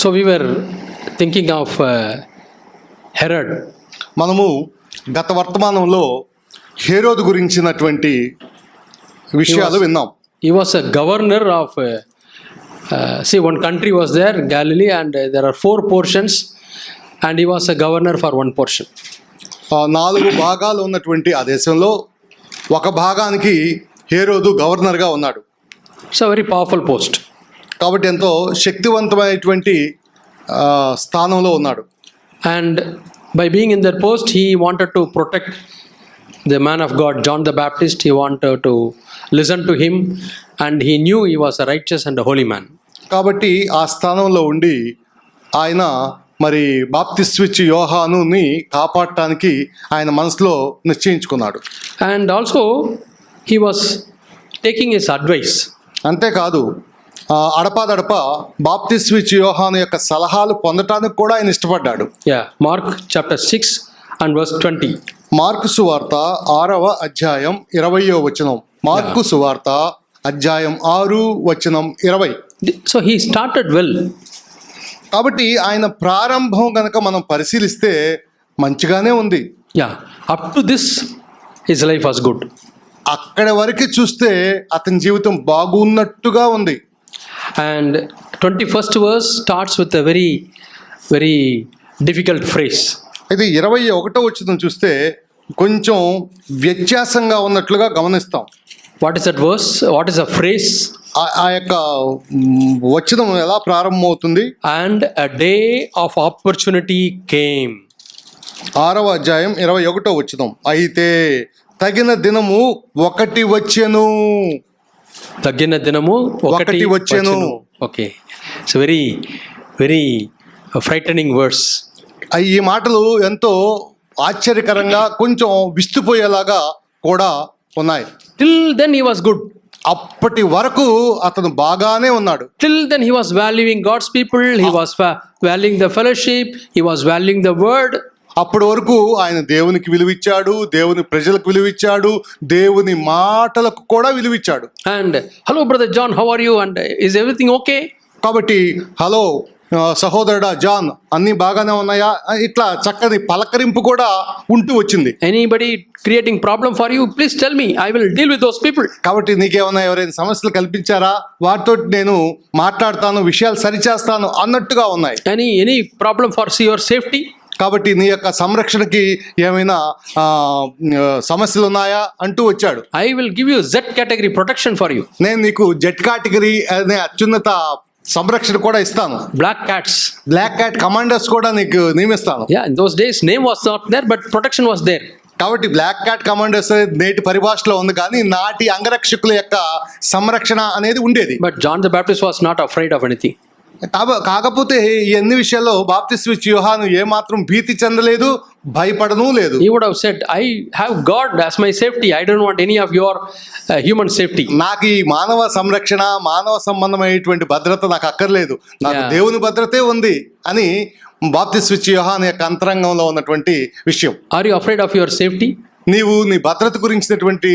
So we were thinking of Herod. మనము గత వర్తమానంలో హేరోదు గురించినటువంటి విషయాలు విన్నాం. He was a governor of, see, one country was there, Galilee, and there are 4 portions, and he was a governor for one portion. 4 భాగాలు ఉన్నటువంటి ఆ దేశంలో ఒక భాగానికి హేరోదు గవర్నర్గా ఉన్నాడు. It's a very powerful post. కాబట్టి ఎంతో శక్తివంతమైనటువంటి స్థానంలో ఉన్నాడు. And by being in that post, he wanted to protect the man of God, John the Baptist. He wanted to listen to him, and he knew he was a righteous and a holy man. కాబట్టి ఆ స్థానంలో ఉండి ఆయన మరి బాప్తిస్మిచ్చి యోహానుని కాపాడటానికి ఆయన మనసులో నిశ్చయించుకున్నాడు. And also, he was taking his advice. అంతేకాదు అడపాదడప బాప్తిస్మిచ్చి యోహాను యొక్క సలహాలు పొందటానికి కూడా ఆయన ఇష్టపడ్డాడు. Yeah, Mark chapter 6 and verse 20. Mark సువార్త 6వ అధ్యాయం 20వ వచనం. మార్కు సువార్త అధ్యాయం 6 వచనం 20. So he started well. కాబట్టి ఆయన ప్రారంభం గనక మనం పరిశీలిస్తే మంచిగానే ఉంది. Yeah, up to this, his life was good. అక్కడి వరకు చూస్తే అతని జీవితం బాగున్నట్టుగా ఉంది. And 21st verse starts with a very, very difficult phrase. ఇది 21వ వచనం చూస్తే కొంచెం వ్యత్యాసంగా ఉన్నట్లుగా గమనిస్తాం. What is that verse? What is a phrase? ఆ యొక్క వచనం ఎలా ప్రారంభమవుతుంది? And a day of opportunity came. 6వ అధ్యాయం 21వ వచనం. అయితే తగిన దినము ఒకటి వచ్చెను. తగిన దినము ఒకటి వచ్చెను. Okay, it's very very frightening words. ఈ మాటలు ఎంతో ఆశ్చర్యకరంగా కొంచెం విస్తుపోయేలాగా కూడా ఉన్నాయి. Till then he was good. అప్పటి వరకు అతను బాగానే ఉన్నాడు. Till then he was valuing God's people, he was valuing the fellowship, he was valuing the word. అప్పటి వరకు ఆయన దేవునికి విలువిచ్చాడు, దేవుని ప్రజలకు విలువిచ్చాడు, దేవుని మాటలకు కూడా విలువిచ్చాడు. And hello brother John, how are you, and is everything okay? కాబట్టి హలో సహోదరుడా జాన్, అన్నీ బాగానే ఉన్నాయా, ఇట్లా చక్కని పలకరింపు కూడా ఉంటూ వచ్చింది. Anybody creating problem for you, please tell me, I will deal with those people. కాబట్టి నీకేమన్నా ఎవరైనా సమస్యలు కల్పించారా, వాటితో నేను మాట్లాడతాను, విషయాలు సరిచేస్తాను అన్నట్టుగా ఉన్నాయి. Any problem for your safety? కాబట్టి నీ యొక్క సంరక్షణకి ఏమైనా సమస్యలు ఉన్నాయా అంటూ వచ్చాడు. I will give U Z category protection for you. నేను నీకు జెడ్ కేటగిరీ అనే అత్యున్నత సంరక్షణ కూడా ఇస్తాను. బ్లాక్ క్యాట్ కమాండర్స్ కూడా నీకు నియమిస్తాను. In those days name was not there, but protection was there. కాబట్టి బ్లాక్ క్యాట్ కమాండర్స్ నేటి పరిభాషలో ఉంది, కానీ నాటి అంగరక్షకుల యొక్క సంరక్షణ అనేది ఉండేది. But John the Baptist was not afraid of anything. కాకపోతే ఈ అన్ని విషయాల్లో బాప్తిస్మిచ్చి యోహాను ఏమాత్రం భీతి చెందలేదు, భయపడను లేదు. He would have said, I have God as my safety. I don't want any of your human safety. నాకు ఈ మానవ సంరక్షణ, మానవ సంబంధమైనటువంటి భద్రత నాకు అక్కర్లేదు, నాకు దేవుని భద్రతే ఉంది అని బాప్తిస్మిచ్చి యోహాను యొక్క అంతరంగంలో ఉన్నటువంటి విషయం. Are you afraid of your safety? నీవు నీ భద్రత గురించినటువంటి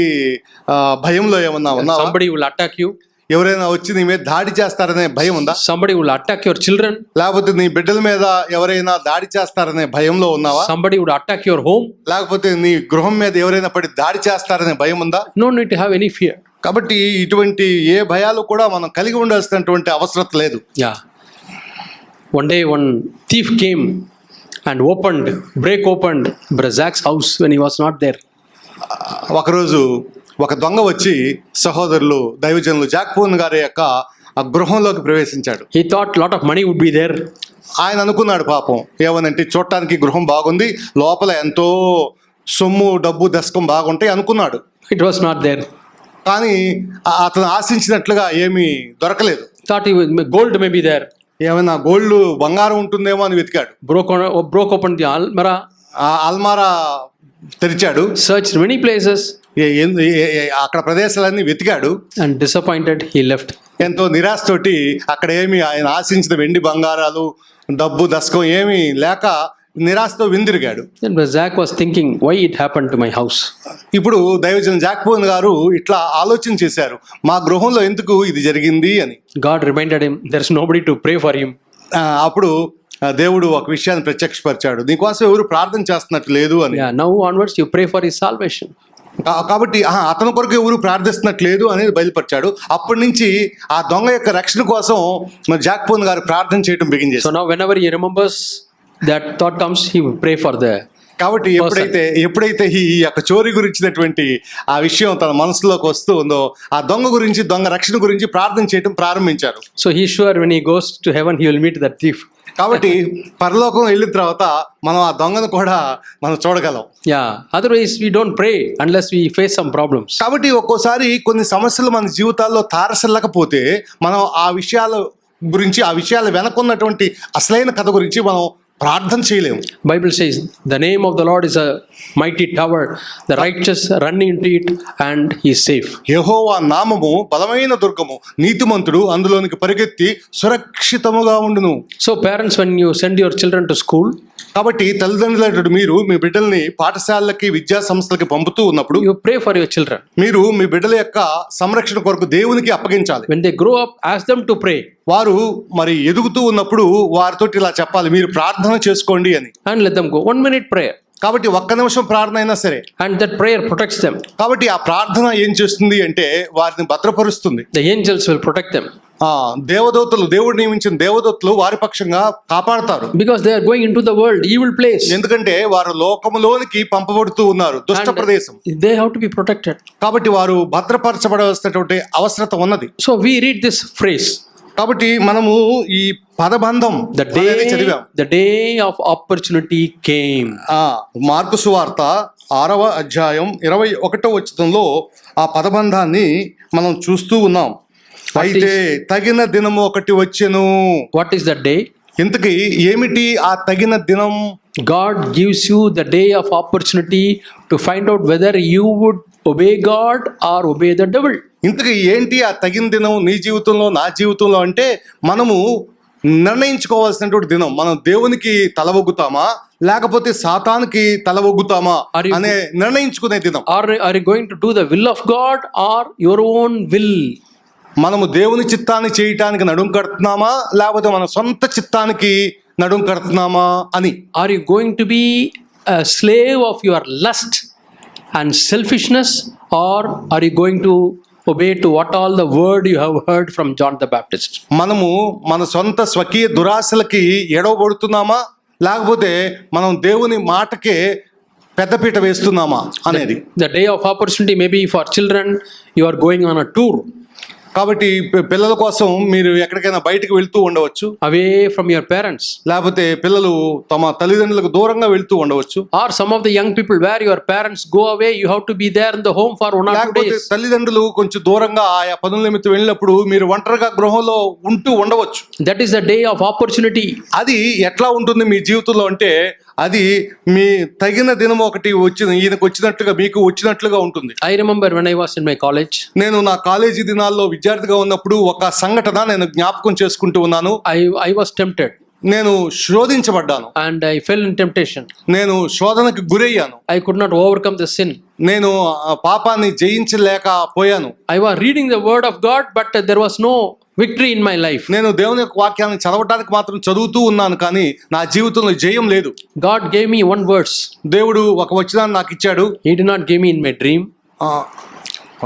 భయంలో ఏమన్నా ఉన్నావా? Somebody will attack you. ఎవరైనా వచ్చి నీ మీద దాడి చేస్తారనే భయం ఉందా? Somebody will attack your children. లేకపోతే నీ బిడ్డల మీద ఎవరైనా దాడి చేస్తారనే భయంలో ఉన్నావా? Somebody would attack your home. లేకపోతే నీ గృహం మీద ఎవరైనా పడి దాడి చేస్తారనే భయం ఉందా? No need to have any fear. కాబట్టి ఇటువంటి ఏ భయాలు కూడా మనం కలిగి ఉండాల్సినటువంటి అవసరం లేదు. Yeah. One day one thief came and break opened Brother Zach's house when he was not there. ఒకరోజు ఒక దొంగ వచ్చి సహోదరులు దైవజనులు జాక్పోన్ గారి యొక్క ఆ గృహంలోకి ప్రవేశించాడు. He thought lot of money would be there. ఆయన అనుకున్నాడు పాపం, ఏమనంటే చూడటానికి గృహం బాగుంది, లోపల ఎంతో సొమ్ము డబ్బు దశకం బాగుంటాయి అనుకున్నాడు. It was not there. కానీ అతను ఆశించినట్లుగా ఏమీ దొరకలేదు. Thought gold may be there. ఏమైనా గోల్డ్ బంగారం ఉంటుందేమో అని వెతికాడు. Broke open the almara. ఆ అల్మారా తెరిచాడు. Searched many places. అక్కడ ప్రదేశాలన్నీ వెతికాడు. And disappointed, he left. ఎంతో నిరాశతోటి అక్కడ ఏమి ఆయన ఆశించిన వెండి బంగారాలు డబ్బు దశకం ఏమీ లేక నిరాశతో విందిరిగాడు. Then Zach was thinking, why it happened to my house? ఇప్పుడు దైవజన జాక్పోన్ గారు ఇట్లా ఆలోచన చేశారు, మా గృహంలో ఎందుకు ఇది జరిగింది అని. God reminded him, there's nobody to pray for him. అప్పుడు దేవుడు ఒక విషయాన్ని ప్రత్యక్షపరిచాడు, నీకోసం ఎవరు ప్రార్థన చేస్తున్నట్టు లేదు అని. Yeah, now onwards you pray for his salvation. కాబట్టి అతని కొరకు ఎవరు ప్రార్థిస్తున్నట్టు లేదు అనేది బయలుపరిచాడు. అప్పటి నుంచి ఆ దొంగ యొక్క రక్షణ కోసం మరి జాక్పోన్ గారు ప్రార్థన చేయడం బిగిన్ So చేశారు. now whenever he remembers that thought comes, he will pray for the కాబట్టి ఎప్పుడైతే ఈ యొక్క చోరీ గురించినటువంటి ఆ విషయం తన మనసులోకి వస్తూ ఉందో, ఆ దొంగ గురించి, దొంగ రక్షణ గురించి ప్రార్థన చేయడం ప్రారంభించారు. So he's sure when he goes to heaven, he will meet that thief. కాబట్టి పరలోకం వెళ్ళిన తర్వాత మనం ఆ దొంగను కూడా మనం చూడగలం. Yeah, otherwise we don't pray unless we face some problems. కాబట్టి ఒక్కోసారి కొన్ని సమస్యలు మన జీవితాల్లో తారసల్లకపోతే మనం ఆ విషయాల గురించి, ఆ విషయాల వెనకున్నటువంటి అసలైన కథ గురించి మనం ప్రార్థన చేయలేము. Bible says the name of the Lord is a mighty tower, the righteous run into it and he is safe. యెహోవా నామము బలమైన దుర్గము, నీతిమంతుడు అందులోనికి పరిగెత్తి సురక్షితముగా ఉండును. So parents, when you send your children to school, కాబట్టి తల్లిదండ్రులు మీరు మీ బిడ్డల్ని పాఠశాలలకి, విద్యా సంస్థలకి పంపుతూ ఉన్నప్పుడు you pray for your children. మీరు మీ బిడ్డల యొక్క సంరక్షణ కొరకు దేవునికి అప్పగించాలి. When they grow up, ask them to pray వారు మరి ఎదుగుతూ ఉన్నప్పుడు వారితోటి ఇలా చెప్పాలి, మీరు ప్రార్థన చేసుకోండి అని. and let them go. 1 minute prayer, కాబట్టి ఒక్క నిమిషం ప్రార్థన అయినా సరే. and that prayer protects them. కాబట్టి ఆ ప్రార్థన ఏం చేస్తుంది అంటే వారిని భద్రపరుస్తుంది. The angels will protect them దేవదూతలు, దేవుడు నియమించిన దేవదూతలు వారి పక్షంగా కాపాడతారు. because they are going into the world, evil place. ఎందుకంటే వారు లోకములోనికి పంపబడుతూ ఉన్నారు, దుష్ట ప్రదేశం. They have to be protected. కాబట్టి వారు భద్రపరచబడవలసినటువంటి అవసరత ఉన్నది. So we read this phrase, కాబట్టి మనము ఈ పదబంధం అనేది చదివాం. the day of opportunity came. Mark సువార్త 6వ అధ్యాయం 21వ వచనంలో ఆ పదబంధాన్ని మనం చూస్తూ ఉన్నాం. అయితే తగిన దినము ఒకటి వచ్చెను. What is that day? ఇంతకీ ఏమిటి ఆ తగిన దినం? God gives you the day of opportunity to find out whether you would obey God or obey the devil. ఇంతకీ ఏంటి ఆ తగిన దినం నీ జీవితంలో, నా జీవితంలో అంటే మనము నిర్ణయించుకోవాల్సినటువంటి దినం. మనం దేవునికి తలవొగ్గుతామా లేకపోతే సాతానికి తలవొగ్గుతామా అనే నిర్ణయించుకునే దినం. Are you going to do the will of God or your own will? మనము దేవుని చిత్తాన్ని చేయటానికి నడుం కడుతున్నామా లేకపోతే మన సొంత చిత్తానికి నడుం కడుతున్నామా అని. Are you going to be a slave of your lust and selfishness, or are you going to obey to what all the word you have heard from John the Baptist? మనము మన సొంత స్వకీయ దురాశలకి ఎడవబడుతున్నామా లేకపోతే మనం దేవుని మాటకే పెద్దపీట వేస్తున్నామా అనేది. The day of opportunity may be for children, you are going on a tour. కాబట్టి పిల్లల కోసం మీరు ఎక్కడికైనా బయటకు వెళ్తూ ఉండవచ్చు, away from your parents. లేకపోతే పిల్లలు తమ తల్లిదండ్రులకు దూరంగా వెళ్తూ ఉండవచ్చు. Or some of the young people, where your parents go away, you have to be there in the home for 1 or 2 లేకపోతే days. తల్లిదండ్రులు కొంచెం దూరంగా ఆయా పనుల నిమిత్తం వెళ్ళినప్పుడు మీరు ఒంటరిగా గృహంలో ఉంటూ ఉండవచ్చు. That is the day of opportunity. అది ఎట్లా ఉంటుంది మీ జీవితంలో అంటే అది మీ తగిన దినం ఒకటి ఈయనకు వచ్చినట్లుగా మీకు వచ్చినట్లుగా ఉంటుంది. I remember when I was in my college, నేను నా కాలేజీ దినాల్లో విద్యార్థిగా ఉన్నప్పుడు ఒక సంఘటన నేను జ్ఞాపకం చేసుకుంటూ ఉన్నాను. I was tempted నేను శోధించబడ్డాను and I fell in temptation. నేను శోధనకు గురయ్యాను. I could not overcome the sin. నేను పాపాన్ని జయించలేకపోయాను. I was reading the word of God, but there was no victory in my life. నేను దేవుని యొక్క వాక్యాన్ని చదవటానికి మాత్రం చదువుతూ ఉన్నాను, కానీ నా జీవితంలో జయం లేదు. God gave me one verse. దేవుడు ఒక వచనాన్ని నాకు ఇచ్చాడు. He did not give me in my dream.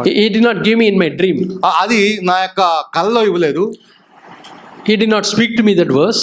He did not give me in my dream. అది నా యొక్క కలలో ఇవ్వలేదు. He did not speak to me that verse.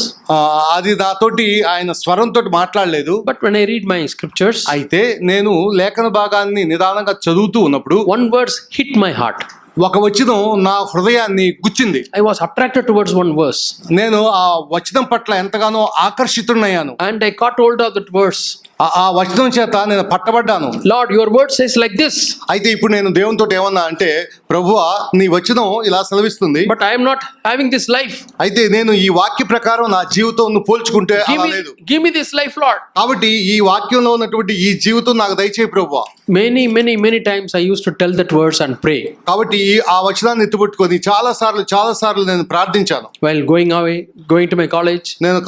అది నాతోటి ఆయన స్వరంతో మాట్లాడలేదు. But when I read my scriptures, అయితే నేను లేఖన భాగాన్ని నిదానంగా చదువుతూ ఉన్నప్పుడు one verse hit my heart. ఒక వచనం నా హృదయాన్ని గుచ్చింది. I was attracted towards one verse. నేను ఆ వచనం పట్ల ఎంతగానో ఆకర్షితుడయ్యాను. And I caught hold of that verse. ఆ వచనం చేత నేను పట్టబడ్డాను. Lord, your word says like this. అయితే ఇప్పుడు నేను దేవునితో ఏమన్నా అంటే, ప్రభువా నీ వచనం ఇలా సెలవిస్తుంది, But I am not having this life. అయితే నేను ఈ వాక్య ప్రకారం నా జీవితం పోల్చుకుంటే అలా లేదు. Give me this life, Lord. కాబట్టి ఈ వాక్యంలో ఉన్నటువంటి ఈ జీవితం నాకు దయచేయి ప్రభువా. many times I used to tell that verse and pray కాబట్టి ఆ వచనాన్ని ఎత్తుపట్టుకొని చాలా సార్లు నేను ప్రార్థించాను. while going to my college, నేను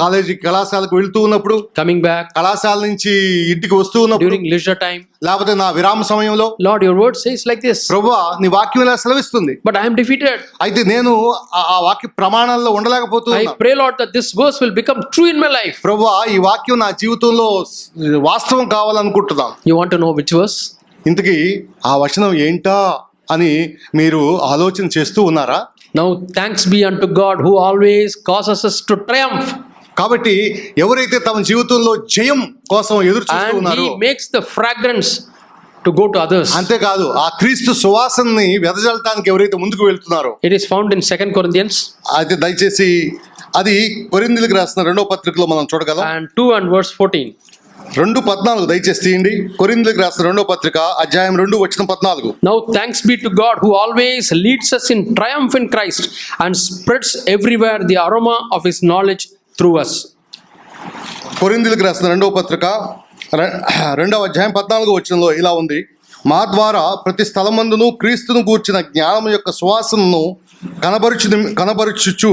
కళాశాలకు వెళ్తూ ఉన్నప్పుడు, coming back, కళాశాల నుంచి ఇంటికి వస్తూ ఉన్నప్పుడు, during leisure time. లేకపోతే నా విరామ సమయంలో, Lord, your word says like this, ప్రభువా నీ వాక్యం ఇలా సెలవిస్తుంది, but I am defeated. అయితే నేను ఆ వాక్య ప్రమాణాల్లో ఉండలేకపోతున్నా. I pray, Lord, that this verse will become true in my life. ప్రభువా ఈ వాక్యం నా జీవితంలో వాస్తవం కావాలనుకుంటున్నాను. You want to know which verse? ఇంతకీ ఆ వచనం ఏంటా అని మీరు ఆలోచన చేస్తూ ఉన్నారా? Now thanks be unto God who always causes us to triumph, కాబట్టి ఎవరైతే తమ జీవితంలో జయం కోసం ఎదురు చూస్తూ and ఉన్నారో, he makes the fragrance to go to others. అంతేకాదు ఆ క్రీస్తు సువాసనని వెదజల్లటానికి ఎవరైతే ముందుకు వెళ్తున్నారో, It is found in 2 Corinthians అయితే దయచేసి అది కొరింథీయులకు రాసిన 2వ పత్రికలో మనం చూడగలం. and 2 and verse 14. 2:14 దయచేసి తీయండి. కొరింథీయులకు రాసిన 2వ పత్రిక అధ్యాయం 2 వచనం 14. Now thanks be to God who always leads us in triumph in Christ and spreads everywhere the aroma of his knowledge through us. కొరింథీయులకు రాసిన 2వ పత్రిక 2వ అధ్యాయం 14వ వచనంలో ఇలా ఉంది: మా ద్వారా ప్రతి స్థలమందును క్రీస్తును గూర్చిన జ్ఞానం యొక్క సువాసనను కనబరుచుచు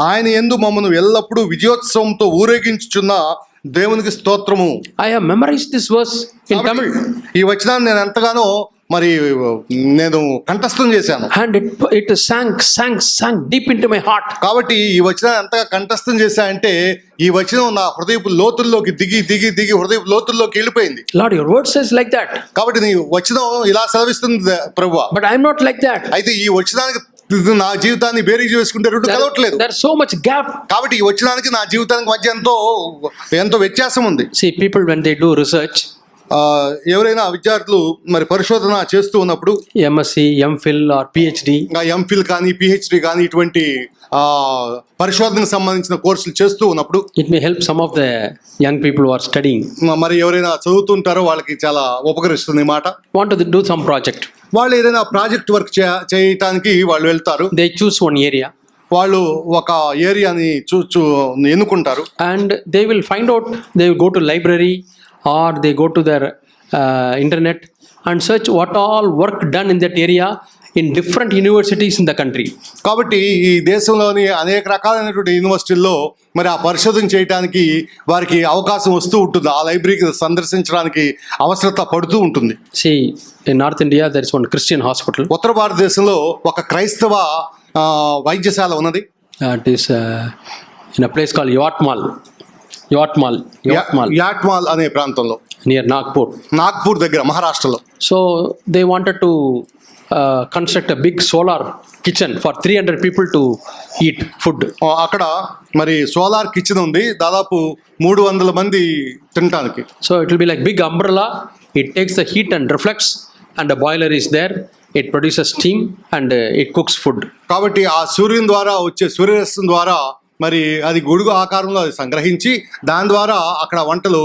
ఆయన యందు మమ్మను ఎల్లప్పుడూ విజయోత్సవంతో ఊరేగించుచున్న దేవునికి స్తోత్రము. I have memorized this verse in Tamil, ఈ వచనాన్ని నేను ఎంతగానో నేను కంఠస్థం చేశాను. and it sank deep into my heart. కాబట్టి ఈ వచనాన్ని ఎంతగా కంఠస్థం చేశా అంటే ఈ వచనం నా హృదయపు లోతుల్లోకి దిగి హృదయపు లోతుల్లోకి వెళ్ళిపోయింది. Lord, your word says like that, కాబట్టి నీ వచనం ఇలా సెలవిస్తుంది ప్రభువా, but I am not like that. అయితే ఈ వచనానికి నా జీవితాన్ని బేరీజు వేసుకుంటే రెండు కలవట్లేదు. There's so much gap. కాబట్టి ఈ వచనానికి నా జీవితానికి మధ్య ఎంతో వ్యత్యాసం ఉంది. See, people when they do research, ఎవరైనా విద్యార్థులు మరి పరిశోధన చేస్తూ ఉన్నప్పుడు, MSc, MPhil or PhD, ఇంకా ఎంఫిల్ కానీ PhD కానీ ఇటువంటి పరిశోధనకు సంబంధించిన కోర్సులు చేస్తూ ఉన్నప్పుడు, it may help some of the young people who are studying, మరి ఎవరైనా చదువుతుంటారో వాళ్ళకి చాలా ఉపకరిస్తుంది మాట. want to do some project. వాళ్ళు ఏదైనా ప్రాజెక్ట్ వర్క్ చేయటానికి వాళ్ళు వెళ్తారు. They choose one area వాళ్ళు ఒక ఏరియాని ఎన్నుకుంటారు, and they will find out, they will go to library or they go to their internet and search what all work done in that area in different universities in the country. కాబట్టి ఈ దేశంలోని అనేక రకాలైనటువంటి యూనివర్సిటీల్లో మరి ఆ పరిశోధన చేయడానికి వారికి అవకాశం వస్తూ ఉంటుంది. ఆ లైబ్రరీకి సందర్శించడానికి అవసరత పడుతూ ఉంటుంది. See, in North India there is one Christian hospital. ఉత్తర భారతదేశంలో ఒక క్రైస్తవ వైద్యశాల ఉన్నది. It is in a place called Yatmal అనే ప్రాంతంలో, near నాగ్పూర్ దగ్గర, మహారాష్ట్రలో. So they wanted to construct a big solar kitchen for 300 people to eat food. అక్కడ మరి సోలార్ కిచెన్ ఉంది, దాదాపు 300 మంది తినడానికి. So it will be like big umbrella. It takes the heat and reflects, and the boiler is there. It produces steam and it cooks food. కాబట్టి ఆ సూర్యుని ద్వారా వచ్చే సూర్యరశ్మి ద్వారా మరి అది గొడుగు ఆకారంలో అది సంగ్రహించి దాని ద్వారా అక్కడ వంటలు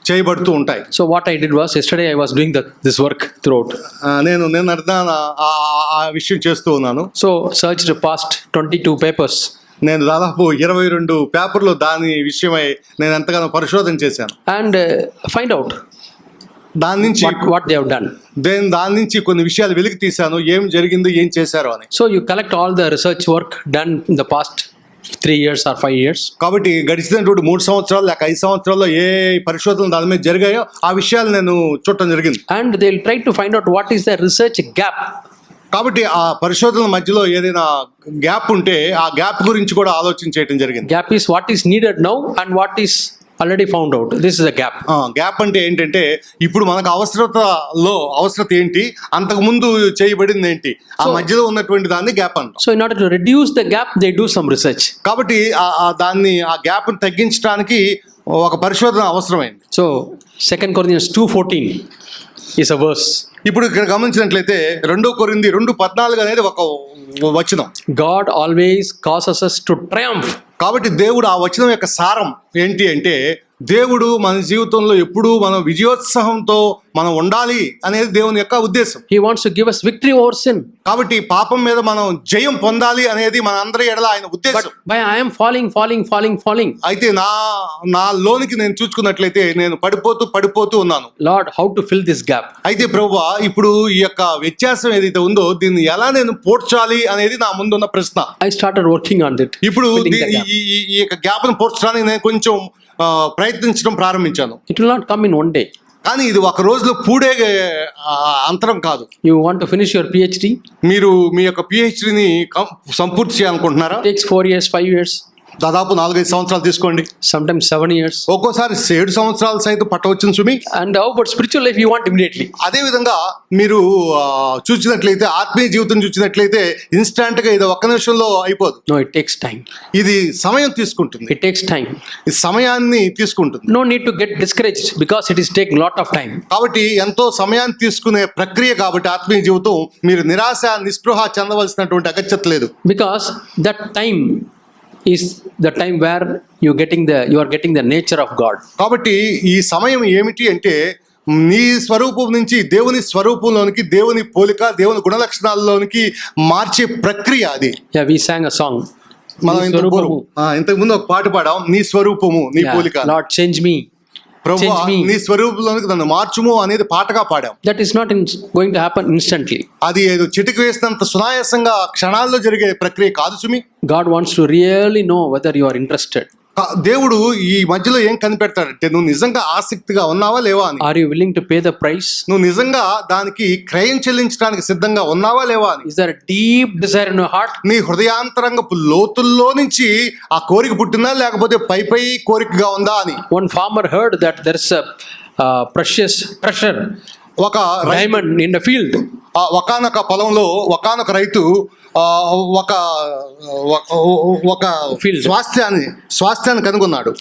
చేయబడుతూ ఉంటాయి. So what I did was, yesterday I was doing this work throughout. నేను ఆ విషయం చేస్తూ ఉన్నాను. So searched past 22 papers. నేను దాదాపు 22 పేపర్లు దాని విషయమై నేను ఎంతగానో పరిశోధన చేశాను. And find out దాని నుంచి what they have done. దాని నుంచి కొన్ని విషయాలు వెలికి తీశాను, ఏం జరిగింది, ఏం చేశారు అని. So you collect all the research work done in the past 3 years or 5 years. కాబట్టి గడిచినటువంటి 3 సంవత్సరాలు లేక 5 సంవత్సరాల్లో ఏ పరిశోధనలు దాని మీద జరిగాయో ఆ విషయాలు నేను చూడటం జరిగింది. And they'll try to find out what is the research gap. కాబట్టి ఆ పరిశోధనల మధ్యలో ఏదైనా గ్యాప్ ఉంటే ఆ గ్యాప్ గురించి కూడా ఆలోచన చేయడం జరిగింది. Gap is what is needed now and what is already found out. This is a gap. Gap అంటే ఏంటంటే ఇప్పుడు మనకు అవసరత ఏంటి, అంతకు ముందు చేయబడింది ఏంటి, ఆ మధ్యలో ఉన్నటువంటి దాన్ని గ్యాప్ అంటాం. So in order to reduce the gap, they do some research. కాబట్టి ఆ గ్యాప్ తగ్గించడానికి ఒక పరిశోధన అవసరమైంది. So 2 Corinthians 2:14 is a verse. ఇప్పుడు ఇక్కడ గమనించినట్లయితే 2 కొరింథీ 2:14 అనేది ఒక వచనం. God always causes us to triumph. కాబట్టి దేవుడు ఆ వచనం యొక్క సారం ఏంటి అంటే, దేవుడు మన జీవితంలో ఎప్పుడూ మనం విజయోత్సాహంతో మనం ఉండాలి అనేది దేవుని యొక్క ఉద్దేశం. He wants to give us victory over sin. కాబట్టి పాపం మీద మనం జయం పొందాలి అనేది మన అందరి ఎడల ఆయన ఉద్దేశం. But I am falling. అయితే నా లోనికి నేను చూసుకున్నట్లయితే నేను పడిపోతూ ఉన్నాను. Lord, how to fill this gap? అయితే ప్రభువా, ఇప్పుడు ఈ యొక్క వ్యత్యాసం ఏదైతే ఉందో దీన్ని ఎలా నేను పోడ్చాలి అనేది నా ముందున్న ప్రశ్న. I started working on it. ఇప్పుడు Filling the gap. ఈ యొక్క గ్యాప్ను పోడ్చడానికి నేను కొంచెం ప్రయత్నించడం ప్రారంభించాను. It will not come in one day. కానీ ఇది ఒక రోజులో పూడే అంతరం కాదు. You want to finish your PhD? మీరు మీ యొక్క పిహెచ్డిని సంపూర్తి చేయాలనుకుంటున్నారా? It takes 4 years, 5 years. దాదాపు 4-5 సంవత్సరాలు తీసుకోండి. Sometimes 7 years. ఒక్కోసారి 7 సంవత్సరాలు సైతం పట్టవచ్చు సుమి. And how about spiritual life? You want immediately. అదే విధంగా మీరు చూసినట్లయితే ఆత్మీయ జీవితం చూసినట్లయితే ఇన్స్టాంట్ గా ఇది ఒక్క నిమిషంలో అయిపోదు. No, it takes time. ఇది సమయం తీసుకుంటుంది. It takes time. ఇది సమయాన్ని తీసుకుంటుంది. No need to get discouraged because it is taking lot of time. కాబట్టి ఎంతో సమయాన్ని తీసుకునే ప్రక్రియ కాబట్టి ఆత్మీయ జీవితం మీరు నిరాశ నిస్పృహ చెందవలసినటువంటి అగత్యత లేదు. Because that time is the time where you are getting the nature of God. కాబట్టి ఈ సమయం ఏమిటి అంటే, నీ స్వరూపం నుంచి దేవుని స్వరూపంలోనికి, దేవుని పోలిక, దేవుని గుణలక్షణాల్లోనికి మార్చే ప్రక్రియ అది. Yeah, we sang a song. మనం ఇంతకు ముందు ఒక పాట పాడాం, నీ స్వరూపము నీ పోలిక. Lord, change me. ప్రభువా, నీ స్వరూపంలోనికి నన్ను మార్చుము అనేది పాటగా పాడాం. That is not going to happen instantly. అది ఏదో చిటికి వేసినంత సునాయాసంగా క్షణాల్లో జరిగే ప్రక్రియ కాదు సుమి. God wants to really know whether you are interested. దేవుడు ఈ మధ్యలో ఏం కనిపెడతాడంటే, నువ్వు నిజంగా ఆసక్తిగా ఉన్నావా లేవా అని. Are you willing to pay the price? నువ్వు నిజంగా దానికి క్రయం చెల్లించడానికి సిద్ధంగా ఉన్నావా లేవా అని. Is there a deep desire in your heart? నీ హృదయాంతరంగపు లోతుల్లో నుంచి ఆ కోరిక పుట్టిందా లేకపోతే పై కోరికగా ఉందా అని. One farmer heard that there is a precious treasure, ఒక diamond in the field. ఒకానొక పొలంలో ఒకానొక రైతు ఒక స్వాస్థ్యాన్ని కనుగొన్నాడు.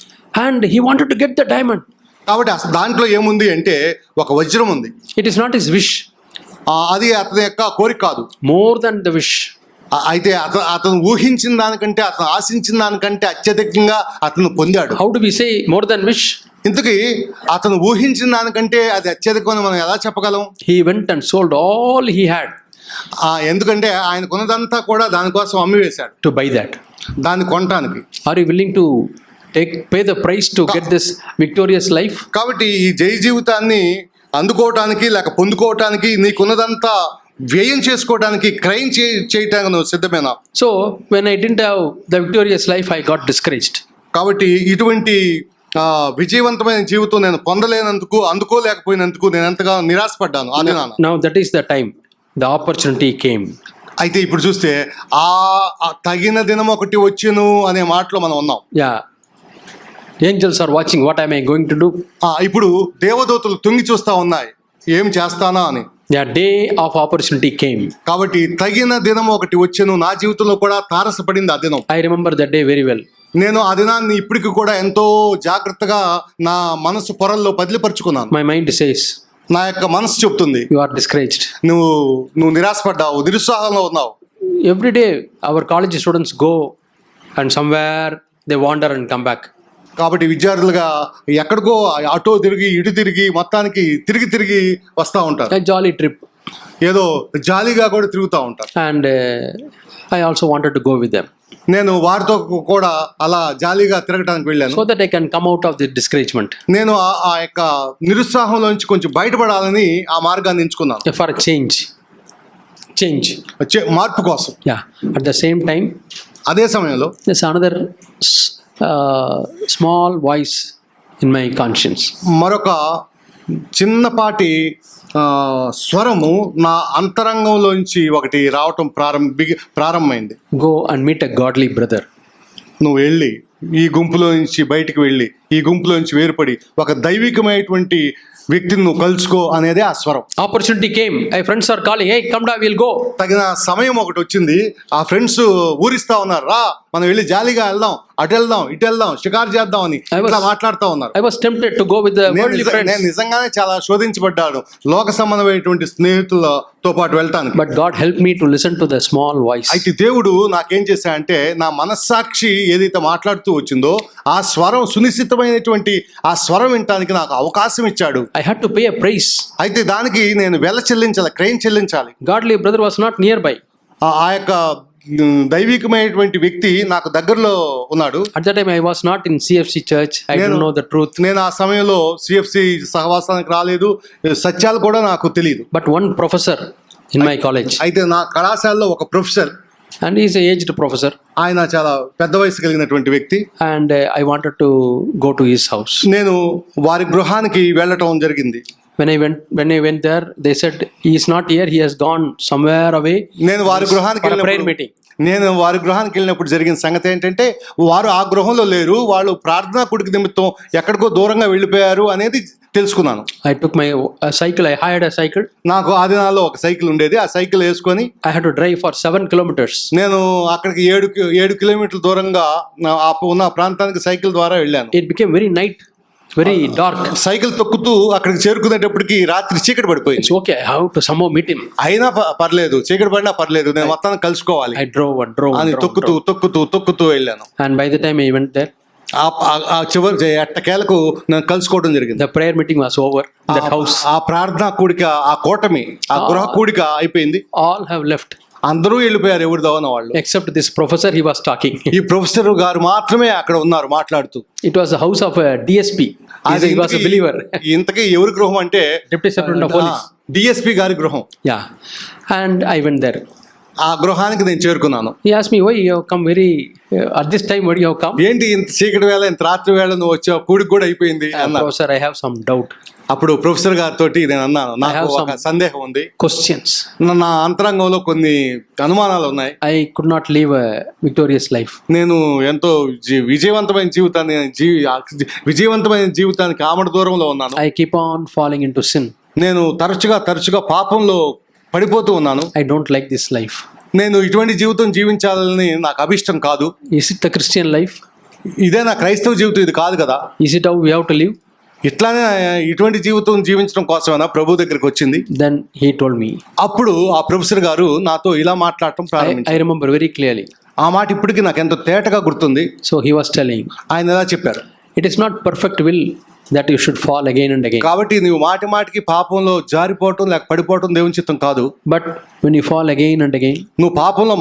And he wanted to get the diamond. కాబట్టి దాంట్లో ఏముంది అంటే ఒక వజ్రం ఉంది. It is not his wish. అది అతని యొక్క కోరిక కాదు. More than the wish. అయితే అతను ఊహించిన దానికంటే, అతను ఆశించిన దానికంటే అత్యధికంగా అతను పొందాడు. How do we say more than wish? ఇంతకీ అతను ఊహించిన దానికంటే అది అత్యధికమని మనం ఎలా చెప్పగలం? He went and sold all he had. ఎందుకంటే ఆయన కొన్నదంతా కూడా దానికోసం అమ్మివేశాడు. To buy that. దాన్ని కొనటానికి. Are you willing to pay the price to get this victorious life? కాబట్టి ఈ జయ జీవితాన్ని అందుకోవటానికి లేక పొందుకోవటానికి నీకున్నదంతా వ్యయం చేసుకోవడానికి, క్రయం చేయటానికి నువ్వు సిద్ధమేనా? So when I didn't have the victorious life, I got discouraged. కాబట్టి ఇటువంటి విజయవంతమైన జీవితం నేను పొందలేనందుకు, అందుకోలేకపోయినందుకు నేను ఎంతగా నిరాశపడ్డాను. అదే నాన్న. Now that is the time the opportunity came. అయితే ఇప్పుడు చూస్తే తగిన దినం ఒకటి వచ్చును అనే మాటలో మనం ఉన్నాం. Yeah, angels are watching. What am I going to do? ఇప్పుడు దేవదూతలు తొంగి చూస్తా ఉన్నాయి, ఏం చేస్తానా అని. The day of opportunity came. కాబట్టి తగిన దినం ఒకటి వచ్చును. నా జీవితంలో కూడా తారసపడింది ఆ దినం. I remember that day very well. నేను ఆ దినాన్ని ఇప్పటికి కూడా ఎంతో జాగ్రత్తగా నా మనసు పొరల్లో బదిలిపరుచుకున్నాను. My mind says, నా యొక్క మనసు చెప్తుంది, you are discouraged. నువ్వు నిరాశపడ్డావు, నిరుత్సాహంలో ఉన్నావు. Every day our college students go and somewhere they wander and come back. కాబట్టి విద్యార్థులుగా ఎక్కడికో అటో తిరిగి ఇటు తిరిగి మొత్తానికి తిరిగి వస్తూ ఉంటారు. A jolly trip. ఏదో జాలీగా కూడా తిరుగుతూ ఉంటారు. And I also wanted to go with them. నేను వారితో కూడా అలా జాలీగా తిరగడానికి వెళ్ళాను. So that I can come out of the discouragement. నేను ఆ యొక్క నిరుత్సాహంలోంచి కొంచెం బయటపడాలని ఆ మార్గాన్ని ఎంచుకున్నాను. For a change. మార్పు కోసం. Yeah. At the same time, అదే సమయంలో there's another small voice in my conscience. మరొక చిన్నపాటి స్వరము నా అంతరంగంలోంచి ఒకటి రావటం ప్రారంభమైంది. Go and meet a godly brother. నువ్వు వెళ్ళి ఈ గుంపులో నుంచి బయటికి వెళ్ళి ఈ గుంపులో నుంచి వేరుపడి ఒక దైవికమైనటువంటి వ్యక్తిని నువ్వు కలుసుకో అనేదే ఆ స్వరం. Opportunity came. My friends are calling, hey, come down, we'll go. తగిన సమయం ఒకటి వచ్చింది. ఆ ఫ్రెండ్స్ ఊరిస్తా ఉన్నారు, రా మనం వెళ్ళి జాలీగా వెళ్దాం, అటు వెళ్దాం, ఇటు వెళ్దాం, షికారు చేద్దాం అని ఇట్లా మాట్లాడుతూ ఉన్నారు. I was tempted to go with the worldly friends. నేను నిజంగానే చాలా శోధించబడ్డాను లోక సంబంధమైనటువంటి స్నేహితుల తో పాటు వెళ్ళటానికి. But God helped me to listen to the small voice. అయితే దేవుడు నాకేం చేశాడంటే నా మనస్సాక్షి ఏదైతే మాట్లాడుతూ వచ్చిందో ఆ స్వరం సునిశ్చితమైనటువంటి ఆ స్వరం వినటానికి నాకు అవకాశం ఇచ్చాడు. I had to pay a price. అయితే దానికి నేను క్రయం చెల్లించాలి. Godly brother was not nearby. ఆ యొక్క దైవికమైనటువంటి వ్యక్తి నాకు దగ్గరలో ఉన్నాడు. At that time I was not in CFC church. I didn't know the truth. నేను ఆ సమయంలో సిఎఫ్సి సహవాసానికి రాలేదు, సత్యాలు కూడా నాకు తెలియదు. But one professor in my college, అయితే నా కళాశాలలో ఒక professor, and he is an aged professor, ఆయన చాలా పెద్ద వయసు కలిగినటువంటి వ్యక్తి. and I wanted to go to his house. నేను వారి గృహానికి వెళ్ళటం జరిగింది. When I went there, they said he is not here. He has gone somewhere away. నేను వారి గృహానికి for a prayer వెళ్ళినప్పుడు meeting. నేను వారి గృహానికి వెళ్ళినప్పుడు జరిగిన సంగతి ఏంటంటే వారు ఆ గృహంలో లేరు, వాళ్ళు ప్రార్థనా కూడిక నిమిత్తం ఎక్కడికో దూరంగా వెళ్ళిపోయారు అనేది తెలుసుకున్నాను. I took my cycle. I hired a cycle. నాకు ఆ దినాల్లో ఒక సైకిల్ ఉండేది. ఆ సైకిల్ వేసుకొని I had to drive for 7 kilometers. నేను అక్కడికి 7 కిలోమీటర్ల దూరంగా ఉన్న ప్రాంతానికి సైకిల్ ద్వారా వెళ్ళాను. It became very night, very dark. Cycle తొక్కుతూ అక్కడికి చేరుకునేటప్పటికి రాత్రి చీకటి పడిపోయింది. It's okay. I have to somehow meet him. అయినా పర్లేదు, చీకటి పడినా పర్లేదు, నేను మొత్తాన్ని కలుసుకోవాలి I drove అని తొక్కుతూ వెళ్ళాను. And by the time I went there, ఆ చివరి ఎట్టకేలకు నేను కలుసుకోవడం జరిగింది. the prayer meeting was over. That house, ఆ ప్రార్థనా కూడిక, ఆ కూటమి, ఆ గృహ కూడిక అయిపోయింది. all have left అందరూ వెళ్ళిపోయారు, ఎవరు దవన వాళ్ళు. except this professor. He was talking. ఈ ప్రొఫెసర్ గారు మాత్రమే అక్కడ ఉన్నారు మాట్లాడుతూ. It was the house of a DSP. He was a believer. ఇంతకీ ఎవరి గృహం అంటే Deputy Superintendent of Police. DSP గారి గృహం. Yeah, and I went there. ఆ గృహానికి నేను చేరుకున్నాను. He asked me, why you have come very at this time? Why you have come? ఏంటి ఇంత చీకటి వేళ, ఇంత రాత్రి వేళ నువ్వు వచ్చావు, కూడికి కూడా అయిపోయింది అన్నారు. Professor, I have some doubt, అప్పుడు ప్రొఫెసర్ గారితో నేను అన్నాను, నాకు ఒక సందేహం ఉంది, questions. నా అంతరంగంలో కొన్ని అనుమానాలు ఉన్నాయి. I could not live a victorious life. నేను ఎంతో విజయవంతమైన జీవితానికి ఆమడ దూరంలో ఉన్నాను. I keep on falling into sin. నేను తరచుగా పాపంలో పడిపోతూ ఉన్నాను. I don't like this life. నేను ఇటువంటి జీవితం జీవించాలని నాకు అభిష్టం కాదు. Is it the Christian life? ఇదే నా క్రైస్తవ జీవితం, ఇది కాదు కదా. Is it how we have to live? ఇట్లానే ఇటువంటి జీవితం జీవించడం కోసమేనా ప్రభు దగ్గరికి వచ్చింది. Then he told me. అప్పుడు ఆ ప్రొఫెసర్ గారు నాతో ఇలా మాట్లాడటం ప్రారంభించారు. I remember very clearly. ఆ మాట ఇప్పటికీ నాకు ఎంతో తేటగా గుర్తుంది. So he was telling, ఆయన ఎలా చెప్పారు, it is not perfect will that you should fall again and again. కాబట్టి నువ్వు మాటికి పాపంలో జారిపోవటం లేక పడిపోవటం దేవుని చిత్తం కాదు. But when you fall again and again, నువ్వు పాపంలో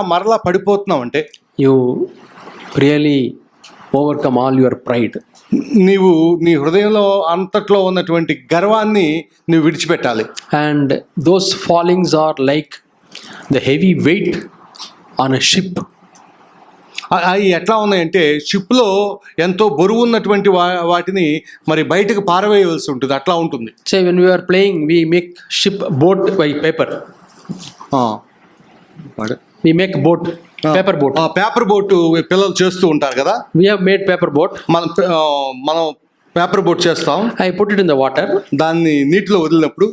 మరలా పడిపోతున్నావు అంటే you really overcome all your pride. నీవు నీ హృదయంలో అంతట్లో ఉన్నటువంటి గర్వాన్ని నువ్వు విడిచిపెట్టాలి. And those fallings are like the heavy weight on a ship. అవి ఎట్లా ఉన్నాయంటే షిప్లో ఎంతో బరువు ఉన్నటువంటి వాటిని మరి బయటకు పారవేయవలసి ఉంటుంది, అట్లా ఉంటుంది. Say when we are playing, we make ship boat by paper. We make boat, paper boat. Paper boat పిల్లలు చేస్తూ ఉంటారు కదా. We have made paper boat. మనం పేపర్ బోట్ చేస్తాం. I put it in the water, దాన్ని నీటిలో వదిలినప్పుడు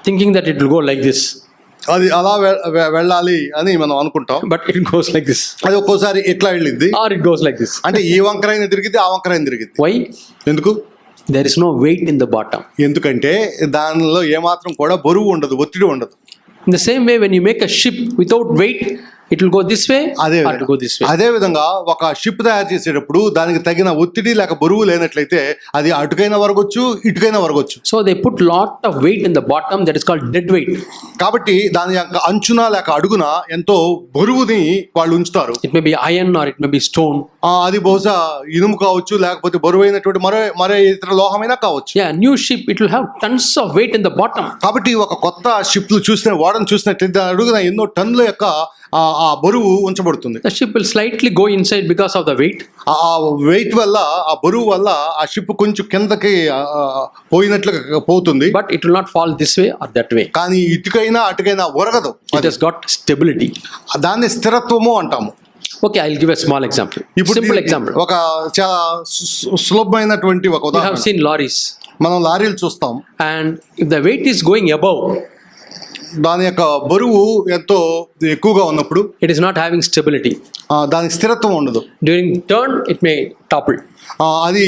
thinking that it will go like this. అది అలా వెళ్ళాలి అని మనం అనుకుంటాం. But it goes like this. అది ఒక్కోసారి ఇట్లా వెళ్ళిద్ది, Or it goes like this. అంటే ఈ వంకరైన తిరిగిద్ది, ఆ వంకరైన తిరిగిద్ది. Why? ఎందుకు? There is no weight in the bottom. ఎందుకంటే దానిలో ఏమాత్రం కూడా బరువు ఉండదు, ఒత్తిడి ఉండదు. In the same way, when you make a ship without weight, it will go this way or it will go this way. అదే విధంగా ఒక షిప్ తయారు చేసేటప్పుడు దానికి తగిన ఒత్తిడి లేక బరువు లేనట్లయితే అది అటుకైనా వరగొచ్చు, ఇటుకైనా వరగొచ్చు. So they put lot of weight in the bottom, that is called dead weight. కాబట్టి దాని యొక్క అంచున లేక అడుగున ఎంతో బరువుని వాళ్ళు ఉంచుతారు. It may be iron or it may be stone. అది బహుశా ఇనుము కావచ్చు, లేకపోతే బరువైనటువంటి మరో ఇతర లోహమైనా కావచ్చు. Yeah, new ship, it will have tons of weight in the bottom. కాబట్టి ఒక కొత్త షిప్లు ఓడను చూసినట్లయితే అడుగున ఎన్నో టన్నుల యొక్క ఆ బరువు ఉంచబడుతుంది. The ship will slightly go inside because of the weight. ఆ వెయిట్ వల్ల, ఆ బరువు వల్ల ఆ షిప్ కొంచెం కిందకి పోయినట్లుగా పోతుంది. But it will not fall this way or that way. కానీ ఇటుకైనా అటుకైనా ఒరగదు. It has got stability. దాన్ని స్థిరత్వము అంటాము. Okay, I'll give a small example. Simple example. ఒక చాలా సులభమైనటువంటి ఒక You have ఉదాహరణ. seen lorries. మనం లారీలు చూస్తాం. And if the weight is going above, దాని యొక్క బరువు ఎంతో ఎక్కువగా ఉన్నప్పుడు it is not having stability. దానికి స్థిరత్వం ఉండదు. During turn, it may topple. అది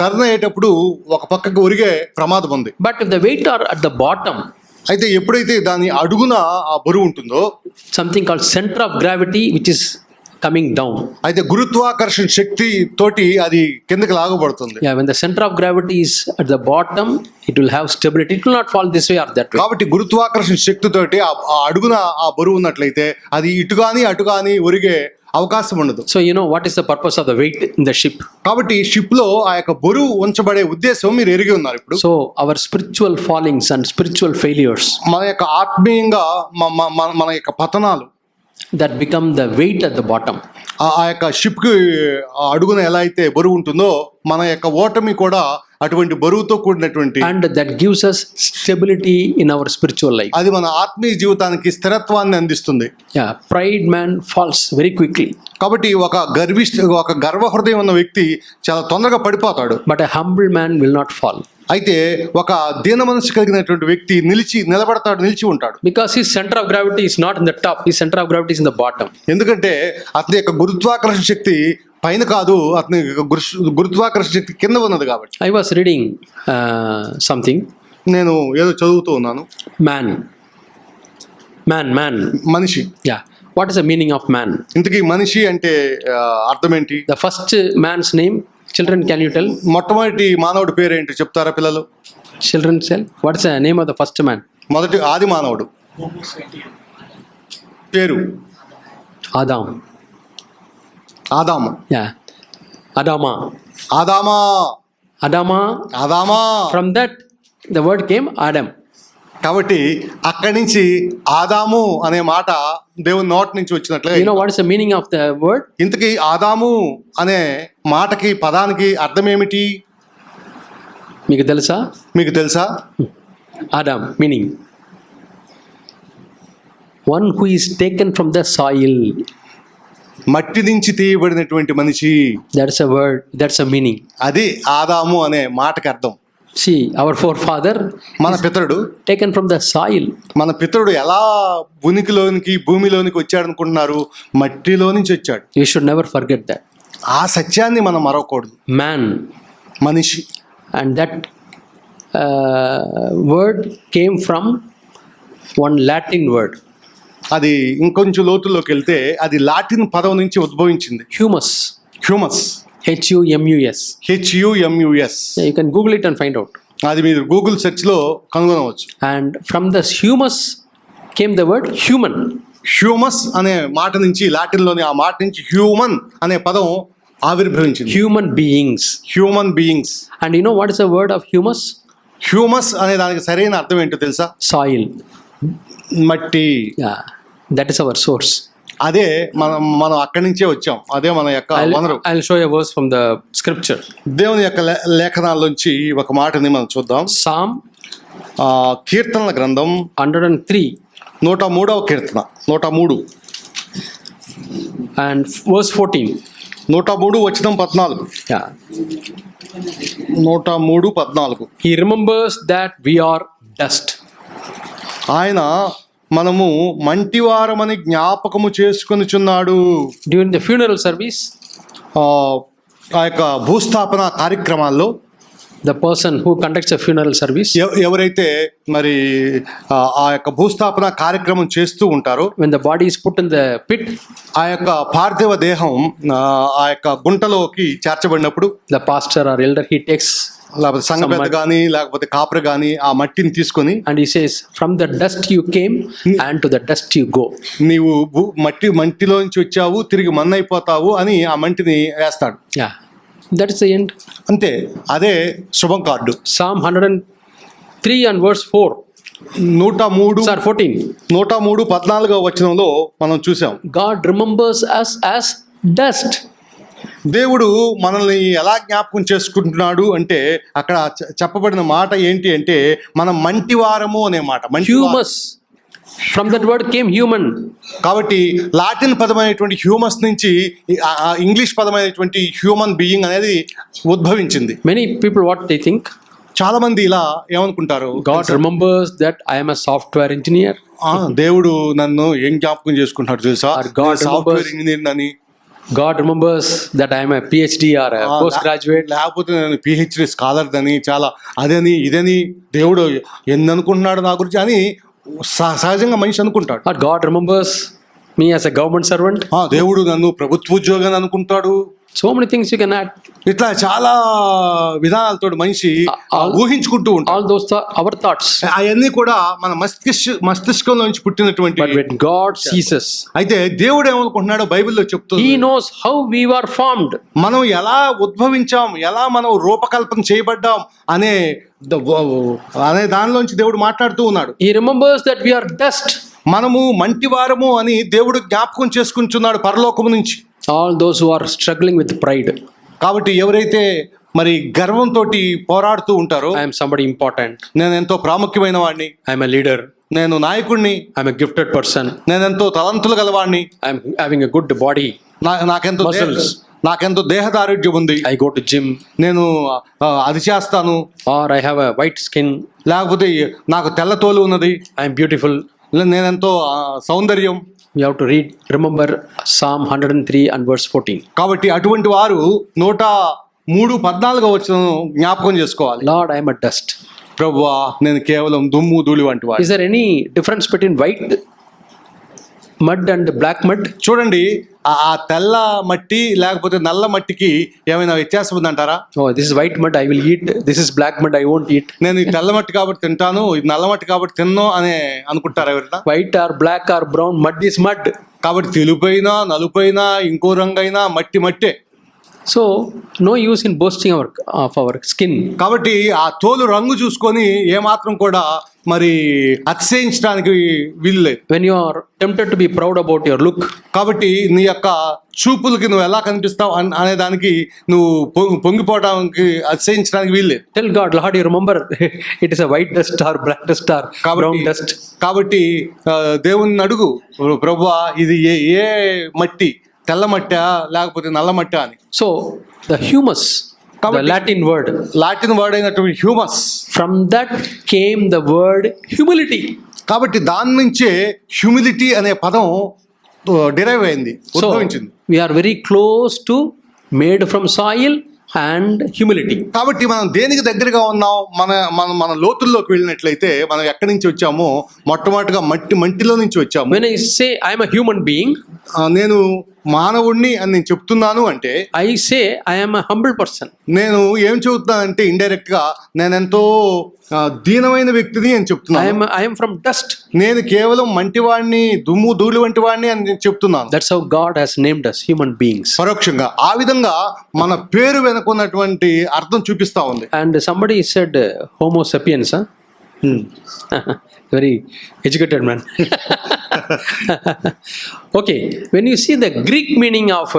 టర్న్ అయ్యేటప్పుడు ఒక పక్కకు ఒరిగే ప్రమాదం ఉంది. But if the weight are at the bottom, అయితే ఎప్పుడైతే దాని అడుగున ఆ బరువు ఉంటుందో, something called center of gravity which is coming down. అయితే గురుత్వాకర్షణ శక్తి తోటి అది కిందకి లాగబడుతుంది. Yeah, when the center of gravity is at the bottom, it will have stability. It will not fall this way or that way. కాబట్టి గురుత్వాకర్షణ శక్తి తోటి ఆ అడుగున ఆ బరువు ఉన్నట్లయితే అది ఇటు కానీ అటు కానీ ఒరిగే అవకాశం ఉండదు. So you know what is the purpose of the weight in the ship? కాబట్టి షిప్ లో ఆ యొక్క బరువు ఉంచబడే ఉద్దేశం మీరు ఎరిగి ఉన్నారు. ఇప్పుడు So our spiritual fallings and spiritual failures మన యొక్క ఆత్మీయంగా మన యొక్క పతనాలు that become the weight at the bottom. ఆ యొక్క షిప్ కి అడుగున ఎలా అయితే బరువు ఉంటుందో, మన యొక్క ఓటమి కూడా అటువంటి బరువుతో కూడినటువంటి, And that gives us stability in our spiritual life. అది మన ఆత్మీయ జీవితానికి స్థిరత్వాన్ని అందిస్తుంది. Yeah, pride man falls very quickly, కాబట్టి ఒక గర్వ హృదయం ఉన్న వ్యక్తి చాలా తొందరగా పడిపోతాడు. but a humble man will not fall అయితే ఒక దీన మనసు కలిగినటువంటి వ్యక్తి నిలబడి ఉంటాడు. because his center of gravity is not in the top, his center of gravity is in the bottom. ఎందుకంటే అతని యొక్క గురుత్వాకర్షణ శక్తి పైన కాదు, అతని గురుత్వాకర్షణ శక్తి కింద ఉన్నది. కాబట్టి I was reading something. నేను ఏదో చదువుతూ ఉన్నాను. Man. మనిషి. Yeah. What is the meaning of man? ఇంతకీ మనిషి అంటే అర్థం ఏంటి? The first man's name, children, can you tell? మొట్టమొదటి మానవుడి పేరు ఏంటి చెప్తారా పిల్లలు? Children tell. What is the name of the first man? మొదటి ఆది మానవుడు పేరు Adam. ఆదాము. Yeah. Adama. ఆదామా. From that the word came Adam. కాబట్టి అక్కడి నుంచి ఆదాము అనే మాట దేవుని నోటి నుంచి వచ్చినట్లే. You know what is the meaning of the word? ఇంతకీ ఆదాము అనే మాటకి పదానికి అర్థం ఏమిటి మీకు తెలుసా? Adam meaning one who is taken from the soil. మట్టి నుంచి తీయబడినటువంటి మనిషి. That's a word, that's a meaning. అది ఆదాము అనే మాటకి అర్థం. See, our forefather, మన పితరుడు taken from the soil. మన పితరుడు ఎలా భూమిలోనికి వచ్చాడు అనుకుంటున్నారు? మట్టిలో నుంచి వచ్చాడు. You should never forget that. ఆ సత్యాన్ని మనం మరవకూడదు. Man, మనిషి. and that word came from one Latin word. అది ఇంకొంచెం లోతుల్లోకి వెళ్తే అది లాటిన్ పదం నుంచి ఉద్భవించింది. Humus. HUMUS. HUMUS. You can Google it and find out. అది మీరు గూగుల్ సెర్చ్ లో కనుగొనవచ్చు. And from this humus came the word human. Humus అనే మాట నుంచి, లాటిన్ లోని ఆ మాట నుంచి హ్యూమన్ అనే పదం ఆవిర్భవించింది. Human beings. And you know what is the word of humus? Humus అనే దానికి సరైన అర్థం ఏంటో తెలుసా? Soil. మట్టి. Yeah, that is our source. అదే మనం అక్కడి నుంచే వచ్చాం. అదే మన యొక్క వనరు. I'll show you a verse from the scripture. దేవుని యొక్క లేఖనాల్లోంచి ఒక మాటని మనం చూద్దాం. Psalm కీర్తనల గ్రంథం 103 103వ కీర్తన 103 and verse 14. 103 వచనం 14. Yeah. 103:14. He remembers that we are dust. ఆయన మనము మంటివారమని జ్ఞాపకము చేసుకొనుచున్నాడు. During the funeral service, ఆ యొక్క భూస్థాపన కార్యక్రమాల్లో the person who conducts a funeral service, ఎవరైతే మరి ఆ యొక్క భూస్థాపన కార్యక్రమం చేస్తూ ఉంటారో, when the body is put in the pit, ఆ యొక్క పార్థివ దేహం ఆ యొక్క గుంటలోకి చేర్చబడినప్పుడు the pastor or elder, he takes, లేకపోతే సంఘ పెద్ద కానీ లేకపోతే కాపరి కానీ ఆ మట్టిని తీసుకొని, and he says, from the dust you came and to the dust you go. నీవు మట్టిలో నుంచి వచ్చావు, తిరిగి మన్నైపోతావు అని ఆ మట్టిని వేస్తాడు. Yeah, that is the end. అంతే, అదే శుభం కార్డు. Psalm 103 and verse 4. 103:14 వచనంలో మనం చూసాం. God remembers us as dust. దేవుడు మనల్ని ఎలా జ్ఞాపకం చేసుకుంటున్నాడు అంటే అక్కడ చెప్పబడిన మాట ఏంటి అంటే మనం మంటివారము అనే మాట. Humus. From that word came human. కాబట్టి లాటిన్ పదమైనటువంటి హ్యూమస్ నుంచి ఇంగ్లీష్ పదమైనటువంటి హ్యూమన్ బీయింగ్ అనేది ఉద్భవించింది. Many people what they think? చాలా మంది ఇలా ఏమనుకుంటారు, God remembers that I am a software engineer. దేవుడు నన్ను ఏం జ్ఞాపకం చేసుకుంటాడు తెలుసా, God సాఫ్ట్వేర్ ఇంజనీర్ అని. God remembers that I am a PhD or a postgraduate. లేకపోతే నేను పిహెచ్డి స్కాలర్ అని చాలా అదని ఇదని దేవుడు ఎన్ని అనుకుంటున్నాడు నా గురించి అని సహజంగా మనిషి అనుకుంటాడు. Or God remembers me as a government servant. దేవుడు నన్ను ప్రభుత్వ ఉద్యోగాన్ని అనుకుంటాడు. So many things you can add. ఇట్లా చాలా విధానాలతో మనిషి ఊహించుకుంటూ ఉంటాడు. All those our thoughts. అవన్నీ కూడా మన మస్తిష్కంలో నుంచి పుట్టినటువంటి. But when God sees us, అయితే దేవుడు ఏమనుకుంటున్నాడో బైబిల్లో చెప్తుంది. He knows how we were formed. మనం ఎలా ఉద్భవించాం, ఎలా మనం రూపకల్పన చేయబడ్డాం అనే దానిలోంచి దేవుడు మాట్లాడుతూ ఉన్నాడు. He remembers that we are dust. మనము మంటివారము అని దేవుడు జ్ఞాపకం చేసుకుంటున్నాడు పరలోకము నుంచి. All those who are struggling with pride. కాబట్టి ఎవరైతే మరి గర్వంతో పోరాడుతూ ఉంటారో, I am somebody important. నేను ఎంతో ప్రాముఖ్యమైన వాడిని, I am a leader. నేను నాయకుడిని, I am a gifted person. నేను ఎంతో తలంతులు గలవాడిని, I am having a good body. నాకెంతో దేహదారుఢ్యం ఉంది, I go to gym. నేను అది చేస్తాను, or I have a white skin. లేకపోతే నాకు తెల్ల తోలు ఉన్నది, I am beautiful. నేనెంతో సౌందర్యం. We have to remember Psalm 103 and verse 14. కాబట్టి అటువంటి వారు 103:14 వచనం జ్ఞాపకం చేసుకోవాలి. Lord, I am a dust. ప్రభువా, నేను కేవలం దుమ్ము ధూళి వంటి వాడిని. Is there any difference between white mud and black mud? చూడండి, ఆ తెల్ల మట్టి లేకపోతే నల్ల మట్టికి ఏమైనా వ్యత్యాసం ఉందంటారా? Oh, this is white mud, I will eat. This is black mud, I won't eat. నేను ఈ తెల్ల మట్టి కాబట్టి తింటాను, ఇది నల్ల మట్టి కాబట్టి తిన్నో అనే అనుకుంటారా ఎవరైనా? White or black or brown, mud is mud. కాబట్టి తెలుపైనా నలుపైనా ఇంకో రంగైనా మట్టి మట్టే. So no use in boasting of our skin. కాబట్టి ఆ తోలు రంగు చూసుకొని ఏమాత్రం కూడా మరి అతిశయించడానికి వీల్లేదు. When you are tempted to be proud about your look, కాబట్టి నీ యొక్క చూపులకి నువ్వు ఎలా కనిపిస్తావు అనే దానికి నువ్వు పొంగిపోవడానికి అతిశయించడానికి వీల్లేదు. Tell God, Lord, you remember it is a white dust or black dust or brown dust. కాబట్టి దేవుని అడుగు, ప్రభువా ఇది ఏ మట్టి, తెల్ల మట్టా లేకపోతే నల్ల మట్టా అని. So the humus, the Latin word అయినటువంటి humus, from that came the word humility. కాబట్టి దాని నుంచే హ్యూమిలిటీ అనే పదం డిరైవ్ అయింది, ఉద్భవించింది. We are very close to made from soil and humility. కాబట్టి మనం దేనికి దగ్గరగా ఉన్నాం? మన లోతుల్లోకి వెళ్ళినట్లయితే మనం ఎక్కడి నుంచి వచ్చామో మొట్టమొదటిగా మంటిలో నుంచి వచ్చాము. When I say I am a human being, నేను మానవుణ్ణి అని నేను చెప్తున్నాను అంటే, I say I am a humble person. నేను ఏం చెబుతున్నానంటే ఇండైరెక్ట్ గా నేనెంతో దీనమైన వ్యక్తిని అని చెప్తున్నాను. I am from dust. నేను కేవలం మంటివాడిని, దుమ్ము ధూళి వంటి వాడిని అని నేను చెప్తున్నాను. That's how God has named us human beings. పరోక్షంగా ఆ విధంగా మన పేరు వెనుకున్నటువంటి అర్థం చూపిస్తా ఉంది. And somebody said homo sapiens, huh? Very educated man. Okay, when you see the Greek meaning of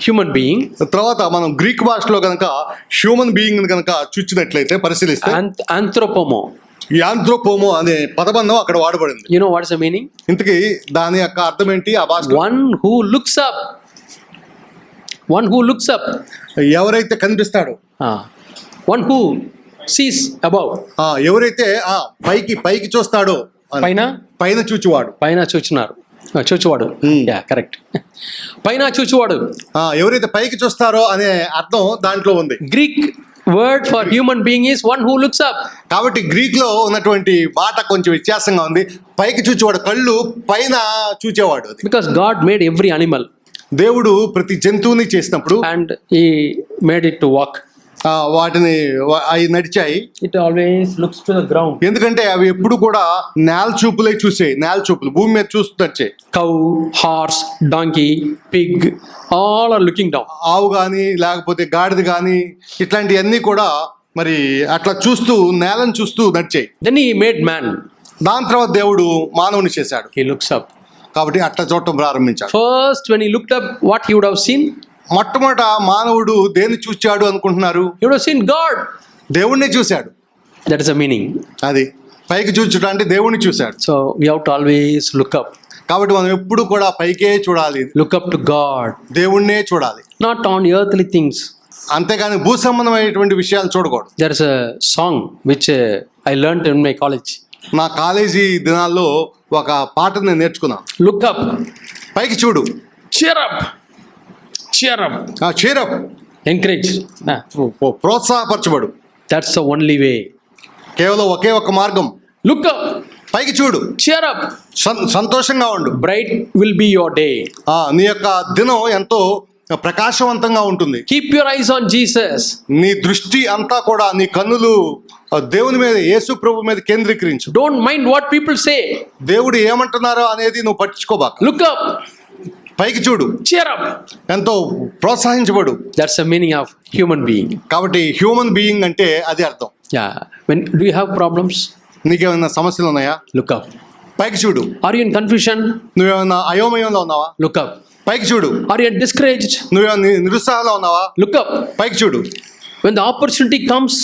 human being, తర్వాత మనం గ్రీక్ భాషలో కనుక హ్యూమన్ బీయింగ్ కనుక చూచినట్లయితే పరిశీలిస్తే ఆంథ్రోపోమో, యాంథ్రోపోమో అనే పదబంధం అక్కడ వాడబడింది. You know what is the meaning? ఇంతకీ దాని యొక్క అర్థం ఏంటి ఆ భాషలో? One who looks up, one who looks up, ఎవరైతే కనిపిస్తాడో, వన్ హూ సీస్ అబౌవ్, ఎవరైతే పైకి చూస్తాడో, పైన చూచువాడు, చూచువాడు, కరెక్ట్, పైన చూచువాడు, ఎవరైతే పైకి చూస్తారో అనే అర్థం దాంట్లో ఉంది. Greek word for human being is one who looks up. కాబట్టి గ్రీక్ లో ఉన్నటువంటి మాట కొంచెం వ్యత్యాసంగా ఉంది. పైకి చూచేవాడు, కళ్ళు పైన చూచేవాడు. Because God made every animal, దేవుడు ప్రతి జంతువుని చేసినప్పుడు and he made it to walk, వాటిని అవి నడిచాయి. It always looks to the ground, ఎందుకంటే అవి ఎప్పుడు కూడా నేల చూపులే చూసే, నేల చూపులు భూమి మీద చూస్తూ వచ్చాయి. Cow, horse, donkey, pig, all are looking down. ఆవు కానీ లేకపోతే గాడిద కానీ ఇట్లాంటివన్నీ కూడా మరి అట్లా చూస్తూ నేలను చూస్తూ నడిచాయి. దెన్ హి మేడ్ మ్యాన్, దాని తర్వాత దేవుడు మానవుని చేశాడు. హి లుక్స్ అప్, కాబట్టి అట్లా చూడటం ప్రారంభించాడు. First when he looked up, what he would have seen? మొట్టమొదట మానవుడు దేన్ని చూచాడు అనుకుంటున్నారు? He would have seen God, దేవుణ్ణి చూశాడు. That is the meaning. అది పైకి చూచడం అంటే దేవుణ్ణి చూశాడు. So we have to always look up. కాబట్టి మనం ఎప్పుడు కూడా పైకే చూడాలి, లుక్ అప్ టు గాడ్, దేవుణ్ణే చూడాలి, నాట్ ఆన్ ఎర్త్లీ థింగ్స్. అంతేగాని భూ సంబంధమైనటువంటి విషయాలు చూడకూడదు. There is a song which I learned in my college. నా కాలేజీ దినాల్లో ఒక పాటను నేను నేర్చుకున్నాను. లుక్ అప్, పైకి చూడు, cheer up, cheer up, cheer up, encourage. ప్రోత్సాహపరచబడు. That's the only way. కేవలం ఒకే ఒక మార్గం. Look up, పైకి చూడు, cheer up. సంతోషంగా ఉండు. Bright will be your day. నీ యొక్క దినం ఎంతో ప్రకాశవంతంగా ఉంటుంది. Keep your eyes on Jesus. నీ దృష్టి అంతా కూడా, నీ కన్నులు దేవుని మీద, యేసు ప్రభు మీద కేంద్రీకరించు. Don't mind what people say. దేవుడు ఏమంటున్నారో అనేది నువ్వు పట్టించుకోబాక. Look up, పైకి చూడు, cheer up. ఎంతో ప్రోత్సహించబడు. That's the meaning of human being. కాబట్టి హ్యూమన్ బీయింగ్ అంటే అది అర్థం. Yeah. Do you have problems? నీకేమైనా సమస్యలు ఉన్నాయా? Look up. పైకి చూడు. Are you in confusion? నువ్వేమైనా అయోమయంలో ఉన్నావా? Look up. పైకి చూడు. Are you discouraged? నువ్వేమైనా నిరుత్సాహంలో ఉన్నావా? Look up. పైకి చూడు. When the opportunity comes,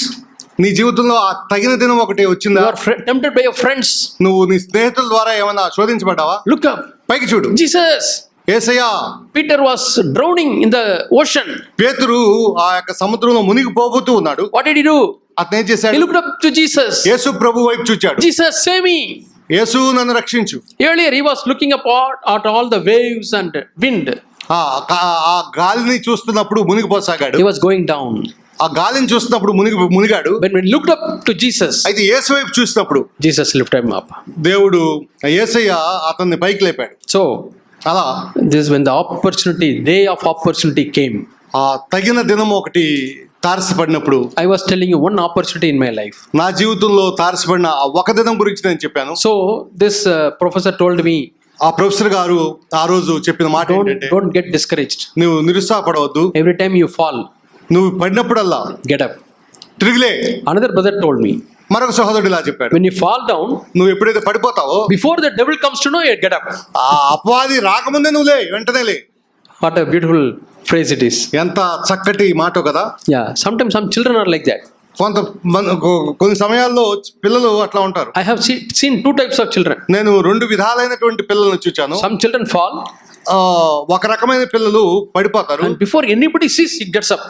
నీ జీవితంలో ఆ తగిన దినం ఒకటి వచ్చిందా? you are tempted by your friends. నువ్వు నీ స్నేహితుల ద్వారా ఏమైనా శోధించబడ్డావా? Look up. పైకి చూడు. Jesus. Yesayya. Peter was drowning in the ocean. పేతురు ఆ యొక్క సముద్రంలో మునిగిపోబోతూ ఉన్నాడు. What did he do? అతను ఏం He చేశాడు? looked up to Jesus. యేసు ప్రభు వైపు చూచాడు. Jesus, save me. యేసు నన్ను రక్షించు. Earlier he was looking up at all the waves and wind. ఆ గాలిని చూస్తున్నప్పుడు మునిగిపోసాగాడు. He was going down. ఆ గాలిని చూస్తున్నప్పుడు మునిగాడు. When he looked up to Jesus, అయితే యేసు వైపు చూసినప్పుడు Jesus lifted him up. దేవుడు, యేసయ్య అతన్ని పైకి లేపాడు. So అలా this is when the day of opportunity came. ఆ తగిన దినం ఒకటి తారసపడినప్పుడు, I was telling you one opportunity in my life. నా జీవితంలో తారసపడిన ఆ ఒక దినం గురించి నేను చెప్పాను. So this professor told me, ఆ ప్రొఫెసర్ గారు ఆ రోజు చెప్పిన మాట ఏంటంటే, don't get discouraged. నువ్వు నిరుత్సాహపడవద్దు. Every time you fall, నువ్వు పడినప్పుడల్లా get up. తిరిగిలే. Another brother told me, మరొక సహోదరుడు ఇలా చెప్పాడు, when you fall down, నువ్వు ఎప్పుడైతే పడిపోతావో, before the devil comes to know you, get up. ఆ అపవాది రాకముందే నువ్వు లే, వెంటనే లే. What a beautiful phrase it is. ఎంత చక్కటి మాట కదా. Yeah, sometimes some children are like that. కొన్ని సమయాల్లో పిల్లలు అట్లా ఉంటారు. I have seen two types of children. నేను రెండు విధాలైనటువంటి పిల్లలను చూచాను. Some children fall, ఒక రకమైన పిల్లలు పడిపోతారు. and before anybody sees, he gets up.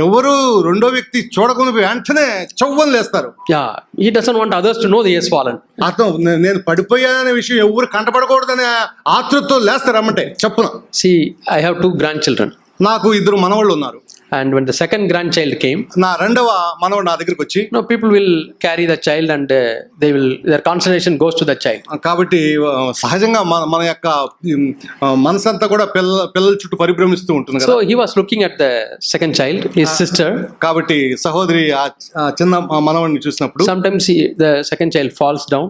ఎవరు రెండో వ్యక్తి చూడకుండా వెంటనే చవ్వని లేస్తారు. Yeah, he doesn't want others to know that he has fallen. అతను నేను పడిపోయాననే విషయం ఎవరు కంటపడకూడదనే ఆతృతతో లేస్తారు అమ్మంటే చెప్పున. See, I have 2 grandchildren. నాకు 2 మనవాళ్ళు ఉన్నారు. And when the second grandchild came, నా రెండవ మనవడు నా దగ్గరికి వచ్చి, people will carry the child and their concentration goes to the child. కాబట్టి సహజంగా మన యొక్క మనసంతా కూడా పిల్లల చుట్టూ పరిభ్రమిస్తూ ఉంటుంది కదా. So he was looking at the second child, his sister. కాబట్టి సహోదరి ఆ చిన్న మనవడిని చూసినప్పుడు, sometimes the second child falls down.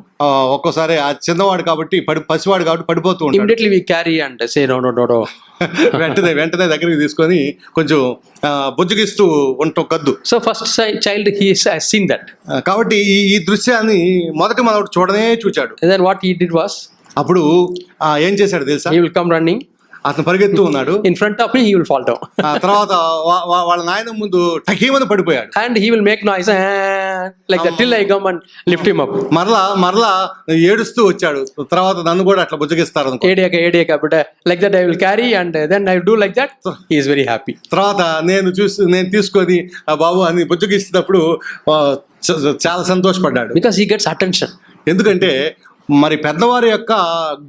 ఒక్కోసారి ఆ చిన్నవాడు కాబట్టి పసివాడు కాబట్టి పడిపోతూ ఉంటాడు. Immediately we carry and say no. వెంటనే దగ్గరికి తీసుకొని కొంచెం బుజ్జగిస్తూ ఉంటాం కద్దు. So first child he has seen that. కాబట్టి ఈ దృశ్యాన్ని మొదటి మనవడు చూచాడు. Then what he did was, అప్పుడు ఏం చేశాడు తెలుసా? he will come running. అతను పరిగెత్తు ఉన్నాడు. In front of me he will fall down. తర్వాత వాళ్ళ నాయన ముందు టకీమని పడిపోయాడు. And he will make noise like that till I come and lift him up. మరలా ఏడుస్తూ వచ్చాడు. తర్వాత నన్ను కూడా అట్లా బుజ్జగిస్తారు అనుకో. ఏడియాక but like that I will carry and then I do like that. He is very happy. తర్వాత నేను తీసుకొని బాబు అని బుజ్జగిస్తున్నప్పుడు చాలా సంతోషపడ్డాడు. Because he gets attention. ఎందుకంటే మరి పెద్దవారి యొక్క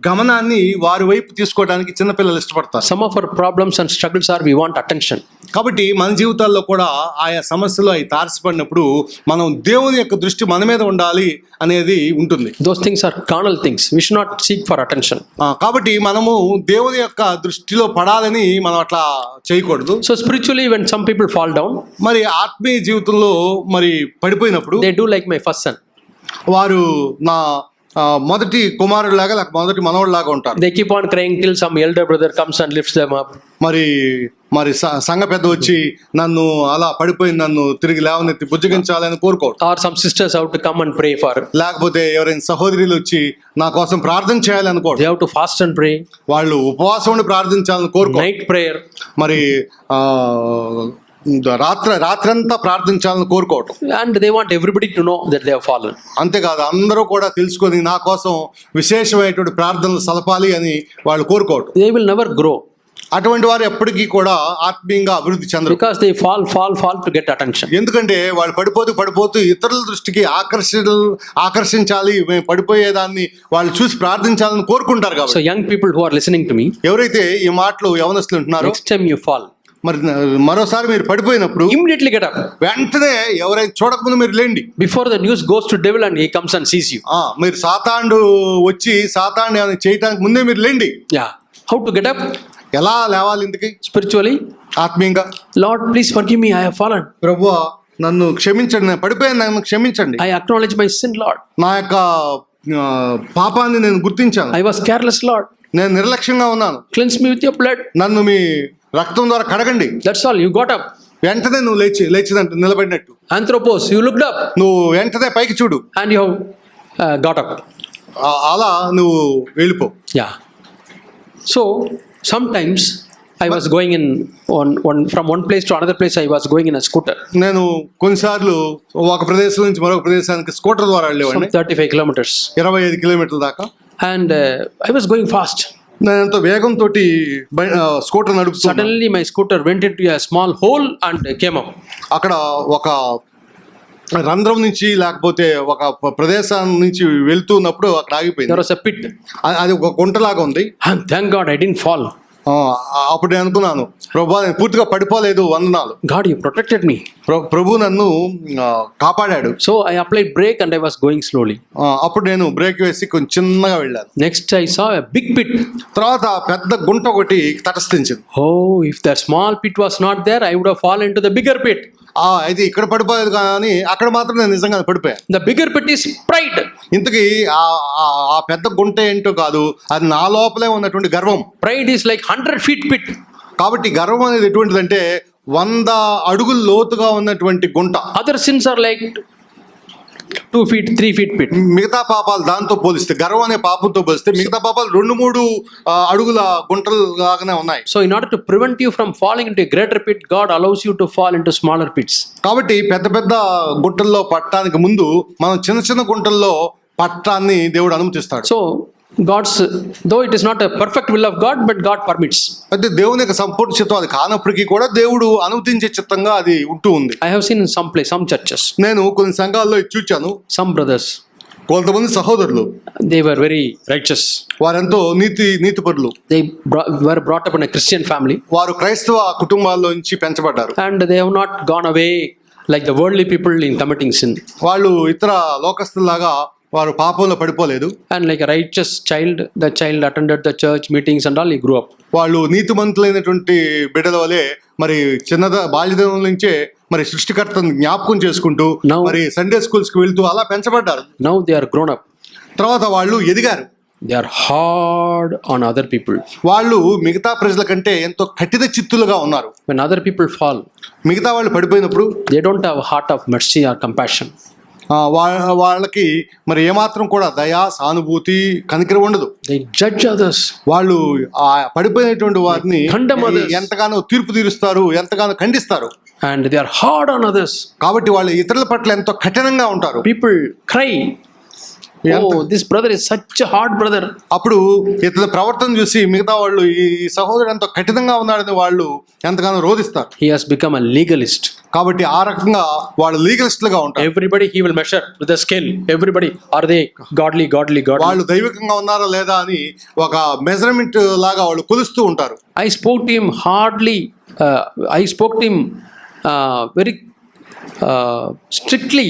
గమనాన్ని వారి వైపు తీసుకోవడానికి చిన్నపిల్లలు ఇష్టపడతారు. Some of our problems and struggles are we want attention. కాబట్టి మన జీవితాల్లో కూడా ఆయా సమస్యలు అవి తారసపడినప్పుడు మనం దేవుని యొక్క దృష్టి మన మీద ఉండాలి అనేది ఉంటుంది. Those things are carnal things. We should not seek for attention. కాబట్టి మనము దేవుని యొక్క దృష్టిలో పడాలని మనం అట్లా చేయకూడదు. So spiritually when some people fall down, మరి ఆత్మీయ జీవితంలో మరి పడిపోయినప్పుడు, they do like my first son. వారు నా మొదటి కుమారుడిలాగా లేక మొదటి మనవడిలాగా ఉంటారు. They keep on crying till some elder brother comes and lifts them up. మరి సంఘ పెద్ద వచ్చి నన్ను అలా పడిపోయి నన్ను తిరిగి లేవనెత్తి బుజ్జగించాలని కోరుకోరు. Or some sisters have to come and pray for. లేకపోతే ఎవరైనా సహోదరులు వచ్చి నా కోసం ప్రార్థన చేయాలనుకోరు. They have to fast and pray. వాళ్ళు ఉపవాసం ఉండి ప్రార్థించాలని కోరుకోరు. Night prayer. మరి రాత్రంతా ప్రార్థించాలని కోరుకోవటం. And they want everybody to know that they have fallen. అంతేకాదు అందరూ కూడా తెలుసుకొని నా కోసం విశేషమైనటువంటి ప్రార్థనలు సలపాలి అని వాళ్ళు కోరుకోవటం. They will never grow. అటువంటి వారు ఎప్పటికీ కూడా ఆత్మీయంగా అభివృద్ధి చెందరు. Because they fall to get attention. ఎందుకంటే వాళ్ళు పడిపోతూ ఇతరుల దృష్టికి ఆకర్షించాలి, పడిపోయేదాన్ని వాళ్ళు చూసి ప్రార్థించాలని కోరుకుంటారు. కాబట్టి So young people who are listening to me, ఎవరైతే ఈ మాటలు యవనస్తులు ఉంటున్నారో, next time you fall, మరి మరోసారి మీరు పడిపోయినప్పుడు immediately get up. వెంటనే ఎవరైనా చూడకముందు మీరు లేండి. Before the news goes to devil and he comes and sees you. మీరు సాతానుడు వచ్చి సాతాను ఏమైనా చేయటానికి ముందే మీరు లేండి. Yeah. How to get up? ఎలా లేవాలి ఇందుకి? Spiritually, ఆత్మీయంగా, Lord, please forgive me, I have fallen. ప్రభువా నన్ను క్షమించండి, నేను పడిపోయాను, నన్ను క్షమించండి. I acknowledge my sin, Lord. నా యొక్క పాపాన్ని నేను గుర్తించాను, I was careless, Lord. నేను నిర్లక్ష్యంగా ఉన్నాను, Cleanse me with your blood. నన్ను మీ రక్తం ద్వారా కడగండి. That's all. You got up. వెంటనే నువ్వు లేచిదంట నిలబడినట్టు. Anthropos, you looked up నువ్వు వెంటనే పైకి చూడు, and you have got up. అలా నువ్వు వెళ్ళిపో. Yeah. So sometimes I was going in from one place to another place. I was going in a scooter. నేను కొన్నిసార్లు ఒక ప్రదేశం నుంచి మరొక ప్రదేశానికి స్కూటర్ ద్వారా Some వెళ్ళేవాడిని, 35 kilometers. 25 కిలోమీటర్ల దాకా. And I was going fast. నేను ఎంతో వేగంతో స్కూటర్ నడుపుతున్నాను. Suddenly my scooter went into a small hole and came up. అక్కడ ఒక రంధ్రం నుంచి లేకపోతే ఒక ప్రదేశం నుంచి వెళ్తున్నప్పుడు అక్కడ ఆగిపోయింది. There was a pit. అది ఒక గుంటలాగా ఉంది. And thank God I didn't fall. అప్పుడు నేను అనుకున్నాను, ప్రభు నేను పూర్తిగా పడిపోలేదు, వందనాలు, God, you protected me. ప్రభు నన్ను కాపాడాడు. So I applied brake and I was going slowly. అప్పుడు నేను బ్రేక్ వేసి కొంచెం చిన్నగా వెళ్ళాను. Next I saw a big pit. తర్వాత పెద్ద గుంట ఒకటి తటస్థించింది. Oh, if that small pit was not there, I would have fallen into the bigger pit. అయితే ఇక్కడ పడిపోలేదు కానీ అక్కడ మాత్రం నేను నిజంగా పడిపోయాను. The bigger pit is pride. ఇంతకీ ఆ పెద్ద గుంట ఏంటో కాదు, అది నా లోపలే ఉన్నటువంటి గర్వం. Pride is like 100 feet pit. కాబట్టి గర్వం అనేది ఎటువంటిదంటే 100 అడుగుల లోతుగా ఉన్నటువంటి గుంట. Other sins are like 2 feet, 3 feet pit. మిగతా పాపాలు దాంతో పోలిస్తే, గర్వం అనే పాపంతో పోలిస్తే మిగతా పాపాలు 2-3 అడుగుల గుంటలు లాగానే ఉన్నాయి. So in order to prevent you from falling into a greater pit, God allows you to fall into smaller pits. కాబట్టి పెద్ద పెద్ద గుంటల్లో పట్టడానికి ముందు మనం చిన్న చిన్న గుంటల్లో పట్టాన్ని దేవుడు అనుమతిస్తాడు. So though it is not a perfect will of God, but God permits. అయితే దేవుని యొక్క సంపూర్ణ చిత్తం అది కానప్పటికీ కూడా దేవుడు అనుమతించే చిత్తంగా అది ఉంటూ ఉంది. I have seen in some churches, నేను కొన్ని సంఘాల్లో చూచాను, some brothers, కొంతమంది సహోదరులు they were very righteous. వారెంతో నీతిపరులు. They were brought up in a Christian family. వారు క్రైస్తవ కుటుంబాల్లో నుంచి పెంచబడ్డారు. And they have not gone away like the worldly people in committing sin. వాళ్ళు ఇతర లోకస్తులాగా వారు పాపంలో పడిపోలేదు. And like a righteous child, the child attended the church meetings and all, he grew up. వాళ్ళు నీతిమంతులైనటువంటి బిడ్డల వలె మరి బాల్యదనం నుంచే మరి సృష్టికర్తను జ్ఞాపకం చేసుకుంటూ మరి సండే స్కూల్స్ కి వెళ్తూ అలా పెంచబడ్డారు. Now they are grown up. తర్వాత వాళ్ళు ఎదిగారు. They are hard on other people. వాళ్ళు మిగతా ప్రజల కంటే ఎంతో కఠిన చిత్తులుగా ఉన్నారు. When other people fall, మిగతా వాళ్ళు పడిపోయినప్పుడు they don't have a heart of mercy or compassion. వాళ్ళకి మరి ఏమాత్రం కూడా దయా, సానుభూతి, కనికరం ఉండదు. They judge others. వాళ్ళు ఆ పడిపోయినటువంటి వారిని condemn others. ఎంతగానో తీర్పు తీరుస్తారు, ఎంతగానో ఖండిస్తారు. And they are hard on others. కాబట్టి వాళ్ళు ఇతరుల పట్ల ఎంతో కఠినంగా ఉంటారు. People cry, oh, this brother is such a hard brother. అప్పుడు ఇతరుల ప్రవర్తన చూసి మిగతా వాళ్ళు ఈ సహోదరుడు ఎంతో కఠినంగా ఉన్నాడని వాళ్ళు ఎంతగానో రోధిస్తారు. He has become a legalist. కాబట్టి ఆ రకంగా వాళ్ళు లీగలిస్టులుగా ఉంటారు. Everybody he will measure with a scale. Everybody, are they godly? వాళ్ళు దైవికంగా ఉన్నారా లేదా అని ఒక మెజర్మెంట్ లాగా వాళ్ళు కొలుస్తూ ఉంటారు. I spoke to him hardly. I spoke to him very strictly.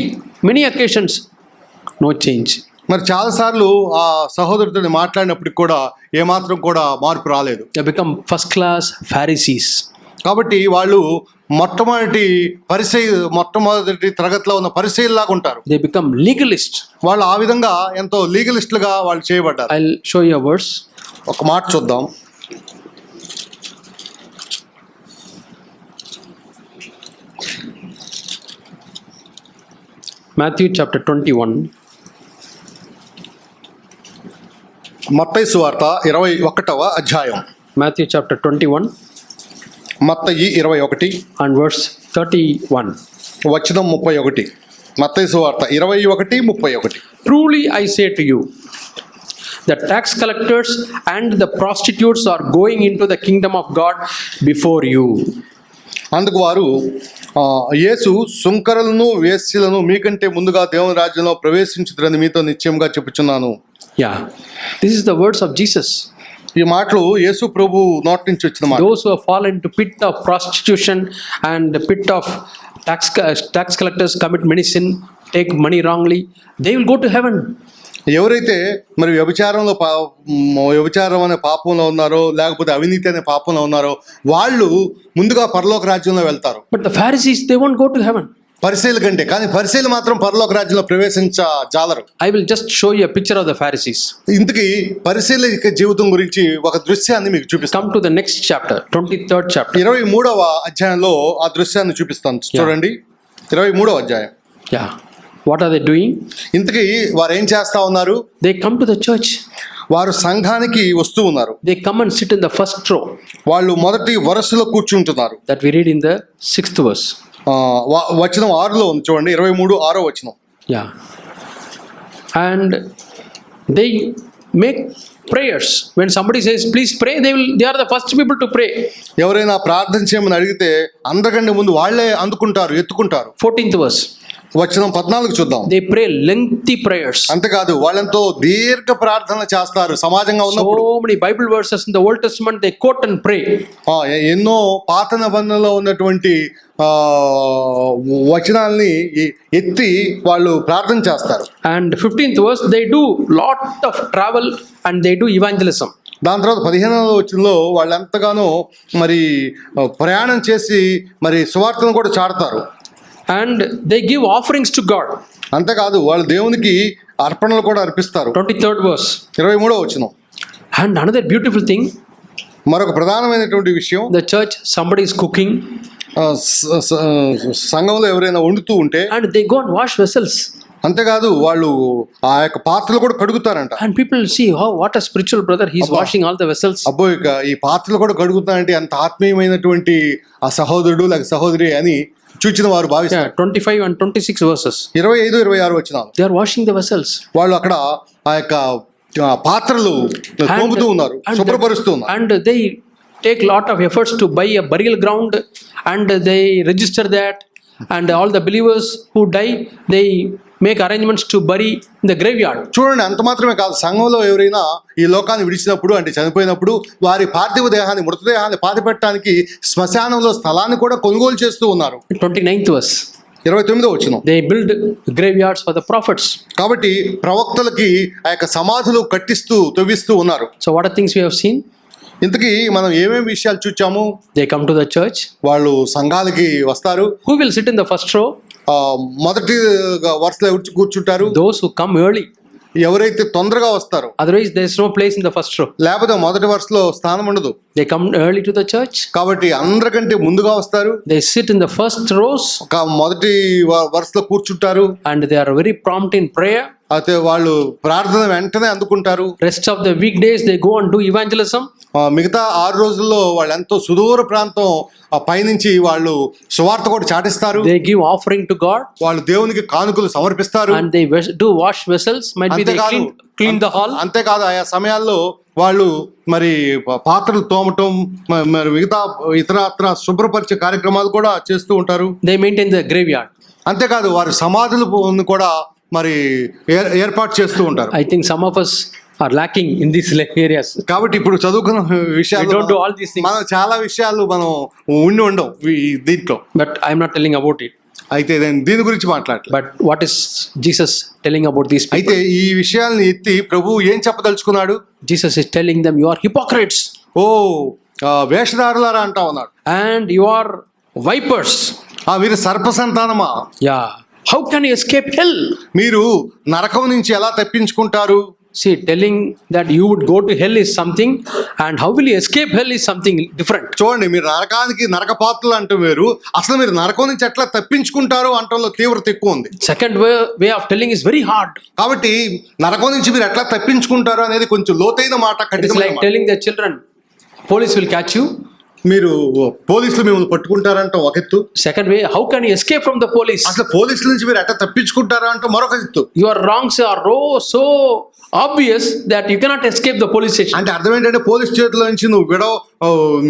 Many occasions, no change. మరి చాలాసార్లు ఆ సహోదరుడితో మాట్లాడినప్పటికి కూడా ఏమాత్రం కూడా మార్పు రాలేదు. They become first class Pharisees. కాబట్టి వాళ్ళు మొట్టమొదటి తరగతిలో ఉన్న పరిసయ్యుల్లాగా ఉంటారు. They become legalist. వాళ్ళు ఆ విధంగా ఎంతో లీగలిస్టులుగా వాళ్ళు చేయబడ్డారు. I'll show you a verse. ఒక మాట చూద్దాం. Matthew chapter 21. మత్తయి సువార్త 21వ అధ్యాయం. Matthew chapter 21 Mattayi 21 and verse 31. వచనం 31. మత్తయి సువార్త 21:31. Truly I say to you, the tax collectors and the prostitutes are going into the kingdom of God before you. అందుకు వారు యేసు సుంకరులను వేశ్యలను మీకంటే ముందుగా దేవుని రాజ్యంలో ప్రవేశించుదురని మీతో నిశ్చయంగా చెప్పుచున్నాను. Yeah, this is the words of Jesus. ఈ మాటలు యేసు ప్రభు నోటి నుంచి వచ్చిన మాట. Those who have fallen to pit of prostitution and the pit of tax collectors, commit many sin, take money wrongly, they will go to heaven. ఎవరైతే మరి వ్యభిచారం అనే పాపంలో ఉన్నారో లేకపోతే అవినీతి అనే పాపంలో ఉన్నారో వాళ్ళు ముందుగా పరలోక రాజ్యంలో వెళ్తారు. But the Pharisees, they won't go to heaven. పరిసయ్యుల కంటే కానీ పరిసయ్యులు మాత్రం పరలోక రాజ్యంలో ప్రవేశించజాలరు. I will just show you a picture of the Pharisees. ఇంతకీ పరిసయ్యుల జీవితం గురించి ఒక దృశ్యాన్ని మీకు చూపిస్తాను. Come to the next chapter, 23rd chapter. 23వ అధ్యాయంలో ఆ దృశ్యాన్ని చూపిస్తాను. చూడండి 23వ అధ్యాయం. Yeah. What are they doing? ఇంతకీ వారు ఏం చేస్తా ఉన్నారు? They come to the church. వారు సంఘానికి వస్తూ ఉన్నారు. They come and sit in the first row. వాళ్ళు మొదటి వరుసలో కూర్చుంటున్నారు. That we read in the 6th verse. వచనం 6లో ఉంది చూడండి. 23:6 వచనం. Yeah. And they make prayers. When somebody says please pray, they are the first people to pray. ఎవరైనా ప్రార్థన చేయమని అడిగితే అందరికంటే ముందు వాళ్ళే అందుకుంటారు, ఎత్తుకుంటారు. 14th verse. వచనం 14 చూద్దాం. They pray lengthy prayers. అంతేకాదు వాళ్ళంతో దీర్ఘ ప్రార్థన చేస్తారు. సమాజంగా ఉన్నప్పుడు So many Bible verses in the Old Testament they quote and pray. ఎన్నో పాత నిబంధనలో ఉన్నటువంటి వచనాల్ని ఎత్తి వాళ్ళు ప్రార్థన చేస్తారు. And 15th verse, they do lot of travel and they do evangelism. దాని తర్వాత 15వ వచనంలో వాళ్ళు ఎంతగానో మరి ప్రయాణం చేసి మరి సువార్తను కూడా చాటుతారు. And they give offerings to God. అంతేకాదు వాళ్ళు దేవునికి అర్పణలు కూడా అర్పిస్తారు. 23rd verse. 23వ వచనం. And another beautiful thing, మరొక ప్రధానమైనటువంటి విషయం, the church, somebody is cooking సంఘంలో ఎవరైనా వండుతూ ఉంటే and they go and wash vessels. అంతేకాదు వాళ్ళు ఆ యొక్క పాత్రలు కూడా కడుగుతారంట. And people see, oh, what a spiritual brother, he is washing all the vessels. అబ్బో ఇక ఈ పాత్రలు కూడా కడుగుతారంటే అంత ఆత్మీయమైనటువంటి ఆ సహోదరుడు లేక సహోదరి అని చూచిన వారు భావిస్తారు. 25 and 26 verses. 25, 26 వచనాలు. They are washing the vessels. వాళ్ళు అక్కడ ఆ యొక్క పాత్రలు తోముతూ ఉన్నారు, శుభ్రపరుస్తూ ఉన్నారు. And they take lot of efforts to buy a burial ground and they register that, and all the believers who die, they make arrangements to bury in the graveyard. చూడండి, అంత మాత్రమే కాదు, సంఘంలో ఎవరైనా ఈ లోకాన్ని విడిచినప్పుడు అంటే చనిపోయినప్పుడు వారి పార్థివ దేహాన్ని మృతదేహాన్ని పాతిపెట్టడానికి శ్మశానంలో స్థలాన్ని కూడా కొనుగోలు చేస్తూ ఉన్నారు. 29th verse. 29వ వచనం. They build graveyards for the prophets. కాబట్టి ప్రవక్తలకి ఆ యొక్క సమాధులు కట్టిస్తూ తవ్విస్తూ ఉన్నారు. So what are things we have seen? ఇంతకీ మనం ఏమేమి విషయాలు చూచాము? They come to the church. వాళ్ళు సంఘాలకి వస్తారు. Who will sit in the first row? మొదటి వరుసలో కూర్చుంటారు. Those who come early. ఎవరైతే తొందరగా వస్తారో. Otherwise there is no place in the first row. లేకపోతే మొదటి వరుసలో స్థానం ఉండదు. They come early to the church. కాబట్టి అందరికంటే ముందుగా వస్తారు. They sit in the first rows. మొదటి వరుసలో కూర్చుంటారు. And they are very prompt in prayer. అయితే వాళ్ళు ప్రార్థన వెంటనే అందుకుంటారు. Rest of the weekdays they go and do evangelism. మిగతా 6 రోజుల్లో వాళ్ళు ఎంతో సుదూర ప్రాంతం పైనుంచి వాళ్ళు సువార్త కూడా చాటిస్తారు. They give offering to God. వాళ్ళు దేవునికి కానుకలు సమర్పిస్తారు. And they do wash vessels. Might be they clean the hall. అంతేకాదు ఆయా సమయాల్లో వాళ్ళు మరి పాత్రలు తోమటం మరి మిగతా ఇతర శుభ్రపరిచే కార్యక్రమాలు కూడా చేస్తూ ఉంటారు. They maintain the graveyard. అంతేకాదు వారి సమాధులు కూడా మరి ఏర్పాటు చేస్తూ ఉంటారు. I think some of us are lacking in these areas. కాబట్టి ఇప్పుడు చదువుకున్న విషయాలు We don't do all these things. మనం చాలా విషయాలు మనం ఉండం దీంట్లో. But I am not telling about it. అయితే దీని గురించి మాట్లాడలేదు. But what is Jesus telling about these people? అయితే ఈ విషయాల్ని ఎత్తి ప్రభు ఏం చెప్పదలుచుకున్నాడు? Jesus is telling them, you are hypocrites. వేషధారులారా అంటా ఉన్నాడు. And you are vipers. వీరు సర్ప సంతానమా? Yeah. How can you escape hell? మీరు నరకం నుంచి ఎలా తప్పించుకుంటారు? See, telling that you would go to hell is something, and how will you escape hell is something different. చూడండి, మీరు నరక పాత్రలు అంటూ వేరు, అసలు మీరు నరకం నుంచి ఎట్లా తప్పించుకుంటారు అంటంలో తీవ్రత ఎక్కువ ఉంది. Second way of telling is very hard. కాబట్టి నరకం నుంచి మీరు ఎట్లా తప్పించుకుంటారు అనేది కొంచెం లోతైన మాట. It's like telling the children, police will catch you. మీరు పోలీసులు మిమ్మల్ని పట్టుకుంటారంట ఒక ఎత్తు. Second way, how can you escape from the police? అసలు పోలీసుల నుంచి మీరు ఎట్లా తప్పించుకుంటారా అంటే మరొక ఎత్తు. Your wrongs are so obvious that you cannot escape the police station. అంటే అర్థం ఏంటంటే పోలీస్ చేతుల నుంచి నువ్వు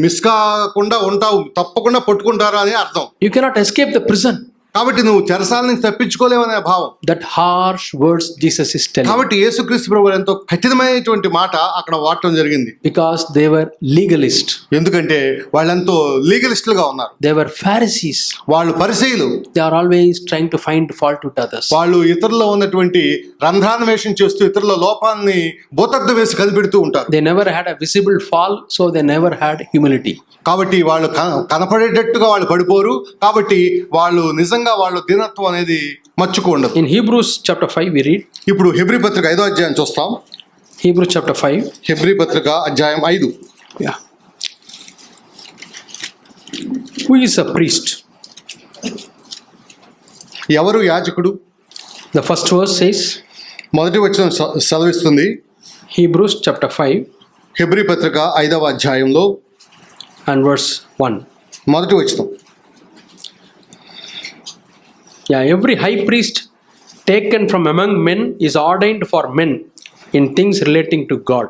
మిస్ కాకుండా ఉంటావు, తప్పకుండా పట్టుకుంటారా అని అర్థం. You cannot escape the prison. కాబట్టి నువ్వు చెరసాల నుంచి తప్పించుకోలేవనే భావం. That harsh words Jesus is telling. కాబట్టి యేసుక్రీస్తు ప్రభువు ఎంతో కఠినమైనటువంటి మాట అక్కడ వాడటం జరిగింది. Because they were legalists. ఎందుకంటే వాళ్ళెంతో లీగలిస్టులుగా ఉన్నారు. They were Pharisees. వాళ్ళు పరిసయ్యులు. They are always trying to find fault with others. వాళ్ళు ఇతరుల్లో ఉన్నటువంటి రంధ్రాన్వేషణ చేస్తూ ఇతరుల లోపాలని బోతద్దు వేసి కనిపెడుతూ ఉంటారు. They never had a visible fall, so they never had humility. కాబట్టి వాళ్ళు కనపడేటట్టుగా వాళ్ళు పడిపోరు. కాబట్టి వాళ్ళు నిజంగా వాళ్ళ దీనత్వం అనేది మర్చుకోండదు. In Hebrews chapter 5 we read. ఇప్పుడు హెబ్రీ పత్రిక 5వ అధ్యాయం చూస్తాం. Hebrews chapter 5. హెబ్రీ పత్రిక అధ్యాయం 5. Yeah. Who is a priest? ఎవరు యాజకుడు? The first verse says. మొదటి వచనం సెలవిస్తుంది. Hebrews chapter 5 హెబ్రీ పత్రిక 5వ అధ్యాయంలో and verse 1. మొదటి వచనం. Yeah, every high priest taken from among men is ordained for men in things relating to God.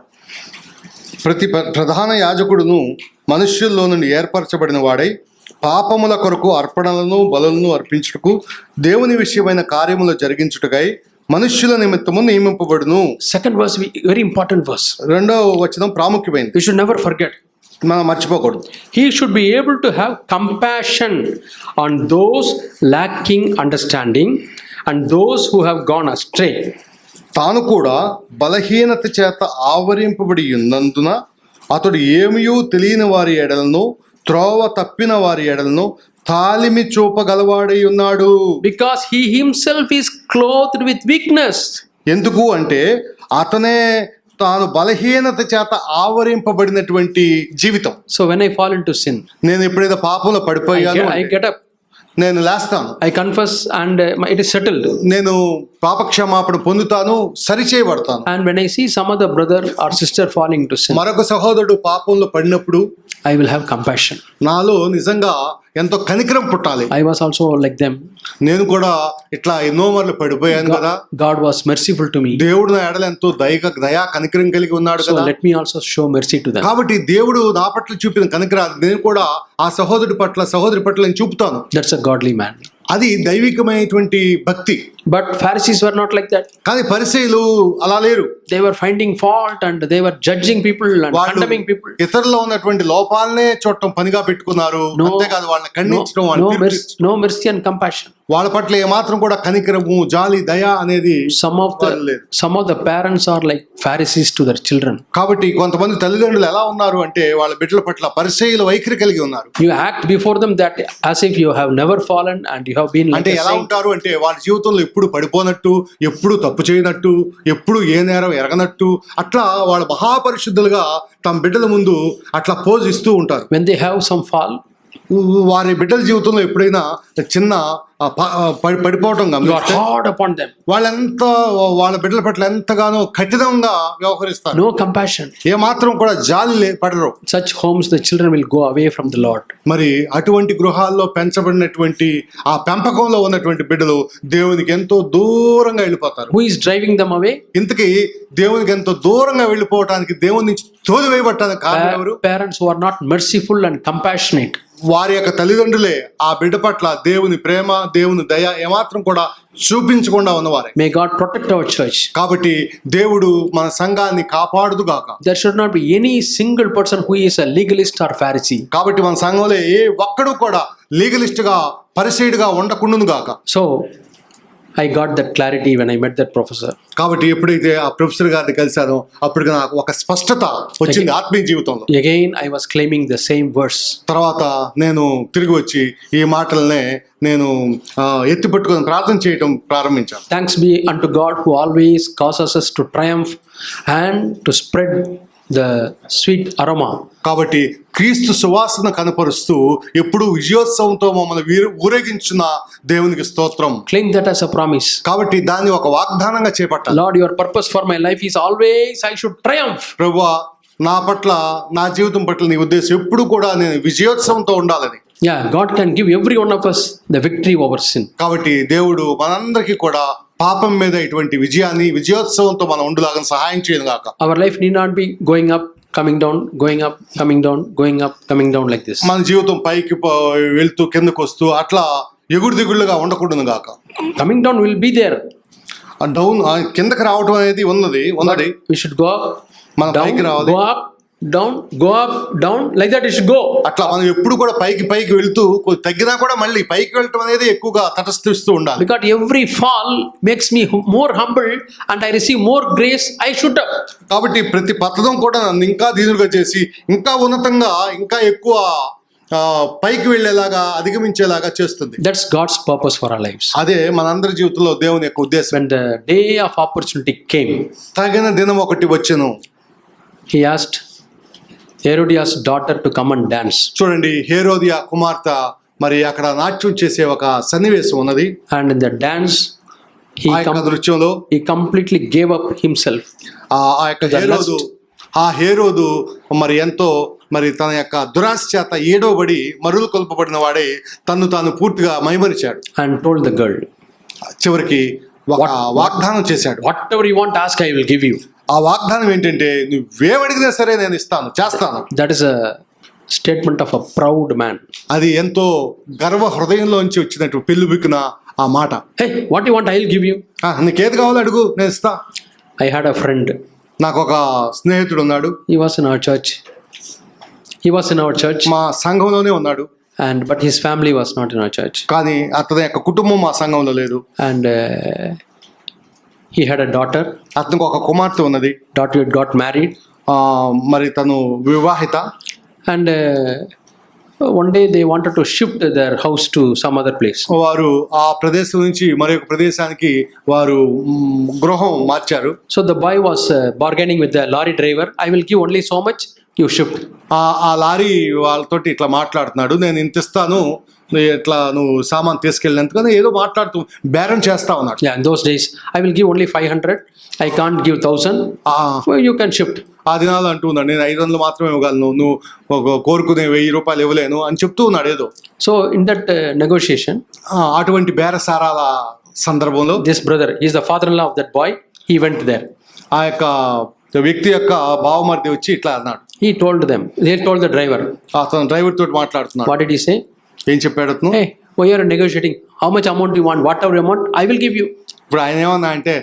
ప్రతి ప్రధాన యాజకుడును మనుష్యుల్లో నుండి ఏర్పరచబడిన వాడై పాపముల కొరకు అర్పణలను బలులను అర్పించుటకు దేవుని విషయమైన కార్యములు జరిగించుటకై మనుష్యుల నిమిత్తము నియమింపబడును. Second verse, very important verse. రెండవ వచనం ప్రాముఖ్యమైనది. We should never forget. మనం మర్చిపోకూడదు. He should be able to have compassion on those lacking understanding and those who have gone astray. తాను కూడా బలహీనత చేత ఆవరింపబడి ఉన్నందున అతడు ఏమియూ తెలియని వారి ఎడలను త్రోవ తప్పిన వారి ఎడలను తాలిమి చూపగలవాడై ఉన్నాడు. Because he himself is clothed with weakness. ఎందుకు అంటే అతనే తాను బలహీనత చేత ఆవరింపబడినటువంటి జీవితం. So when I fall into sin, నేను ఎప్పుడైతే పాపంలో పడిపోయాను I get up, నేను లేస్తాను, I confess and it is settled. నేను పాపక్షమాపణ పొందుతాను, సరిచేయబడతాను. And when I see some other brother or sister falling into sin, మరొక సహోదరుడు పాపంలో పడినప్పుడు I will have compassion. నాలో నిజంగా ఎంతో కనికరం పుట్టాలి. I was also like them. నేను కూడా ఇట్లా ఎన్నో మార్లు పడిపోయాను కదా. God was merciful to me. దేవుడు నా ఎడల ఎంతో దయా కనికరం కలిగి ఉన్నాడు So కదా. let me also show mercy to them. కాబట్టి దేవుడు నా పట్ల చూపిన కనికరాలు నేను కూడా ఆ సహోదరుడి పట్ల సహోదరి పట్ల నేను చూపుతాను. That's a godly man. అది దైవికమైనటువంటి భక్తి. But Pharisees were not like that. కానీ పరిసయ్యులు అలా లేరు. They were finding fault and they were judging people and condemning people. ఇతరుల్లో ఉన్నటువంటి లోపాలనే చూడటం పనిగా పెట్టుకున్నారు. అంతేకాదు వాళ్ళని ఖండించడం, no mercy and compassion. వాళ్ళ పట్ల ఏమాత్రం కూడా కనికరము, జాలి, దయ అనేది some of the parents are like Pharisees to their children. కాబట్టి కొంతమంది తల్లిదండ్రులు ఎలా ఉన్నారు అంటే వాళ్ళ బిడ్డల పట్ల పరిసయ్యుల వైఖరి కలిగి ఉన్నారు. You act before them that as if you have never fallen and you have been like అంటే ఎలా ఉంటారు అంటే వాళ్ళ జీవితంలో ఎప్పుడు పడిపోనట్టు, ఎప్పుడు తప్పు చేయనట్టు, ఎప్పుడు ఏ నేరం ఎరగనట్టు, అట్లా వాళ్ళు మహాపరిశుద్ధులుగా తమ బిడ్డల ముందు అట్లా పోజ్ ఇస్తూ ఉంటారు. When they have some fall, వారి బిడ్డల జీవితంలో ఎప్పుడైనా చిన్న పడిపోవటం గమనిస్తే hard upon them. వాళ్ళ బిడ్డల పట్ల ఎంతగానో కఠినంగా వ్యవహరిస్తారు. No compassion. ఏ మాత్రం కూడా జాలి పడరు. Such homes the children will go away from the Lord. మరి అటువంటి గృహాల్లో పెంచబడినటువంటి ఆ పెంపకంలో ఉన్నటువంటి బిడ్డలు దేవునికి ఎంతో దూరంగా వెళ్ళిపోతారు. Who is driving them away? ఇంతకీ దేవునికి ఎంతో దూరంగా వెళ్ళిపోవటానికి, దేవుని నుంచి తోలివేయబట్టడానికి కారణం ఎవరు? Parents who are not merciful and compassionate. వారి యొక్క తల్లిదండ్రులే ఆ బిడ్డ పట్ల దేవుని ప్రేమ, దేవుని దయ ఏమాత్రం కూడా చూపించకుండా ఉన్నవారే. May God protect our church. కాబట్టి దేవుడు మన సంఘాన్ని కాపాడుదుగాక. There should not be any single person who is a legalist or Pharisee. కాబట్టి మన సంఘంలో ఏ ఒక్కడు కూడా లీగలిస్ట్ గా, పరిసయ్యుడిగా ఉండకుండును గాక. So I got that clarity when I met that professor. కాబట్టి ఎప్పుడైతే ఆ ప్రొఫెసర్ గారిని కలిశానో అప్పుడు నాకు ఒక స్పష్టత వచ్చింది ఆత్మీయ జీవితంలో. Again I was claiming the same verse. తర్వాత నేను తిరిగి వచ్చి ఈ మాటలనే నేను ఎత్తిపట్టుకొని ప్రార్థన చేయడం ప్రారంభించాను. Thanks be unto God who always causes us to triumph and to spread the sweet aroma. కాబట్టి క్రీస్తు సువాసన కనపరుస్తూ ఎప్పుడు విజయోత్సవంతో మమ్మల్ని ఊరేగించిన దేవునికి స్తోత్రం. Claim that as a promise. కాబట్టి దాన్ని ఒక వాగ్దానంగా చేపట్టాలి. Lord, your purpose for my life is always I should triumph. ప్రభువా, నా పట్ల, నా జీవితం పట్ల నీ ఉద్దేశం ఎప్పుడు కూడా నేను విజయోత్సవంతో ఉండాలని. Yeah, God can give every one of us the victory over sin. కాబట్టి దేవుడు మనందరికీ కూడా పాపం మీద ఇటువంటి విజయాన్ని, విజయోత్సవంతో మనం ఉండులాగా సహాయం చేయను గాక. Our life need not be going up, coming down, going up, coming down, going up, coming down like this. మన జీవితం పైకి వెళ్తూ కిందకు వస్తూ అట్లా ఎగుడు దిగుళ్ళుగా ఉండకూడదు గాక. Coming down will be there. Down కిందకి రావటం అనేది ఉన్నది. We should go up, మనం down, పైకి రావాలి. go up, down, go up, down. Like that it should go. అట్లా మనం ఎప్పుడు కూడా పైకి వెళ్తూ తగ్గినా కూడా మళ్ళీ పైకి వెళ్ళటం అనేది ఎక్కువగా తటస్థిస్తూ ఉండాలి. Because every fall makes me more humble and I receive more grace. I should up. కాబట్టి ప్రతి పతనం కూడా నన్ను ఇంకా దీనులుగా చేసి ఇంకా ఉన్నతంగా ఇంకా ఎక్కువ పైకి వెళ్ళేలాగా అధిగమించేలాగా చేస్తుంది. That's God's purpose for our lives. అదే మనందరి జీవితంలో దేవుని యొక్క ఉద్దేశం. When the day of opportunity came, తగిన దినం ఒకటి వచ్చెను. he asked Herodias' daughter to come and dance. చూడండి, హేరోదియా కుమార్తె మరి అక్కడ నాట్యం చేసే ఒక సన్నివేశం ఉన్నది. And in the dance, ఆ యొక్క నృత్యంలో he completely gave up himself. ఆ యొక్క హేరోదు మరి ఎంతో మరి తన యొక్క దురాశ చేత ఏడవబడి మరులు కొల్పబడిన వాడే తన్ను తాను పూర్తిగా మైమరిచాడు. And told the girl, చివరికి ఒక వాగ్దానం చేశాడు. whatever you want, ask, I will give you. ఆ వాగ్దానం ఏంటంటే, నువ్వేమడిగినా సరే నేను చేస్తాను. That is a statement of a proud man. అది ఎంతో గర్వ హృదయంలోంచి వచ్చినట్టు పెళ్ళుబిక్కున ఆ మాట. Hey, what you want, I will give you. నీకేది కావాలో అడుగు, నేను ఇస్తా. I had a friend. నాకు ఒక స్నేహితుడు ఉన్నాడు. He was in our church. మా సంఘంలోనే ఉన్నాడు. But his family was not in our church. కానీ అతని యొక్క కుటుంబం మా సంఘంలో లేదు. And he had a daughter. అతనికి ఒక కుమార్తె ఉన్నది. Daughter had got married. మరి తను వివాహిత. And one day they wanted to shift their house to some other place. వారు ఆ ప్రదేశం నుంచి మరొక ప్రదేశానికి వారు గృహం మార్చారు. So the boy was bargaining with the lorry driver. I will give only so much, you shift. ఆ లారీ వాళ్ళతోటి ఇట్లా మాట్లాడుతున్నాడు, నేను ఇంత ఇస్తాను, ఇట్లా నువ్వు సామాన్ తీసుకెళ్ళినందుకని ఏదో మాట్లాడుతూ బేరం చేస్తా ఉన్నాడు. Yeah, in those days I will give only 500. I can't give 1000. You can shift. ఆ దినాలు అంటూ ఉన్నాడు, నేను 500 మాత్రమే ఇవ్వగలను, నువ్వు కోరుకునే 1000 రూపాయలు ఇవ్వలేను అని చెప్తూ ఉన్నాడు ఏదో. So in that negotiation, అటువంటి బేరసారాల సందర్భంలో this brother, he is the father-in-law of that boy, he went there. ఆ యొక్క వ్యక్తి యొక్క బావమరిది వచ్చి ఇట్లా అన్నాడు. He told them, they told the driver. అతను డ్రైవర్ తోటి మాట్లాడుతున్నాడు. What did he say? ఏం చెప్పాడు అతను? Hey, why you are negotiating? How much amount you want? Whatever amount, I will give you. ఇప్పుడు ఆయన ఏమన్నా అంటే,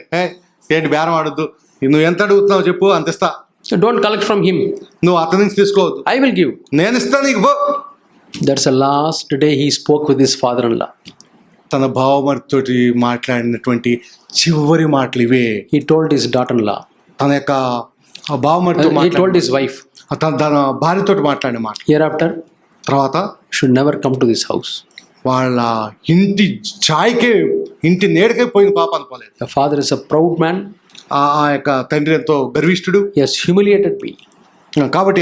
ఏంటి బేరం ఆడద్దు, నువ్వు ఎంత అడుగుతున్నావు చెప్పు, అంత ఇస్తా. So don't collect from him. నువ్వు అతని నుంచి తీసుకోవద్దు, I will give. నేను ఇస్తా నీకు పో. That's the last day he spoke with his father-in-law. తన బావమరితోటి మాట్లాడినటువంటి చివరి మాటలు ఇవే. He told his daughter-in-law. తన యొక్క బావమరితో He told his wife. తన భార్యతో మాట్లాడిన మాట. Hereafter, తర్వాత should never come to this house. వాళ్ళ ఇంటి ఛాయ్కే, ఇంటి నేడకే పోయిన పాప అనుకోలేదు. The father is a proud man. ఆ యొక్క తండ్రి ఎంతో గర్విష్ఠుడు. He has humiliated me. కాబట్టి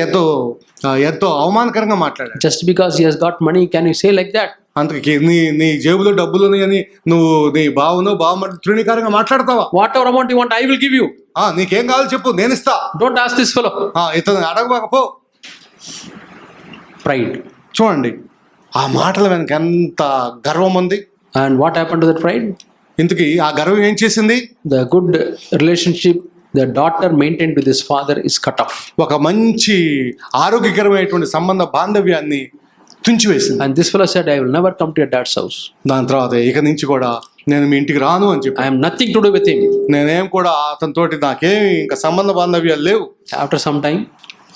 ఎంతో అవమానకరంగా మాట్లాడాడు. Just because he has got money, can you say like that? అందుకే నీ జేబులో డబ్బులు ఉన్నాయని నువ్వు నీ బావమరి తృణీకారంగా మాట్లాడతావా? Whatever amount you want, I will give you. నీకేం కావాలో చెప్పు, నేను ఇస్తా. Don't ask this fellow. ఇతను అడగకపో. Pride. చూడండి, ఆ మాటల వెనక ఎంత గర్వం ఉంది. And what happened to that pride? ఇంతకీ ఆ గర్వం ఏం చేసింది? The good relationship the daughter maintained with his father is cut off. ఒక మంచి ఆరోగ్యకరమైనటువంటి సంబంధ బాంధవ్యాన్ని తుంచివేసింది. And this fellow said, I will never come to your dad's house. దాని తర్వాత ఇక నుంచి కూడా నేను మీ ఇంటికి రాను అని చెప్పి. I am nothing to do with him. నేనేం కూడా అతనితోటి నాకేమి ఇంకా సంబంధ బాంధవ్యాలు లేవు. After some time,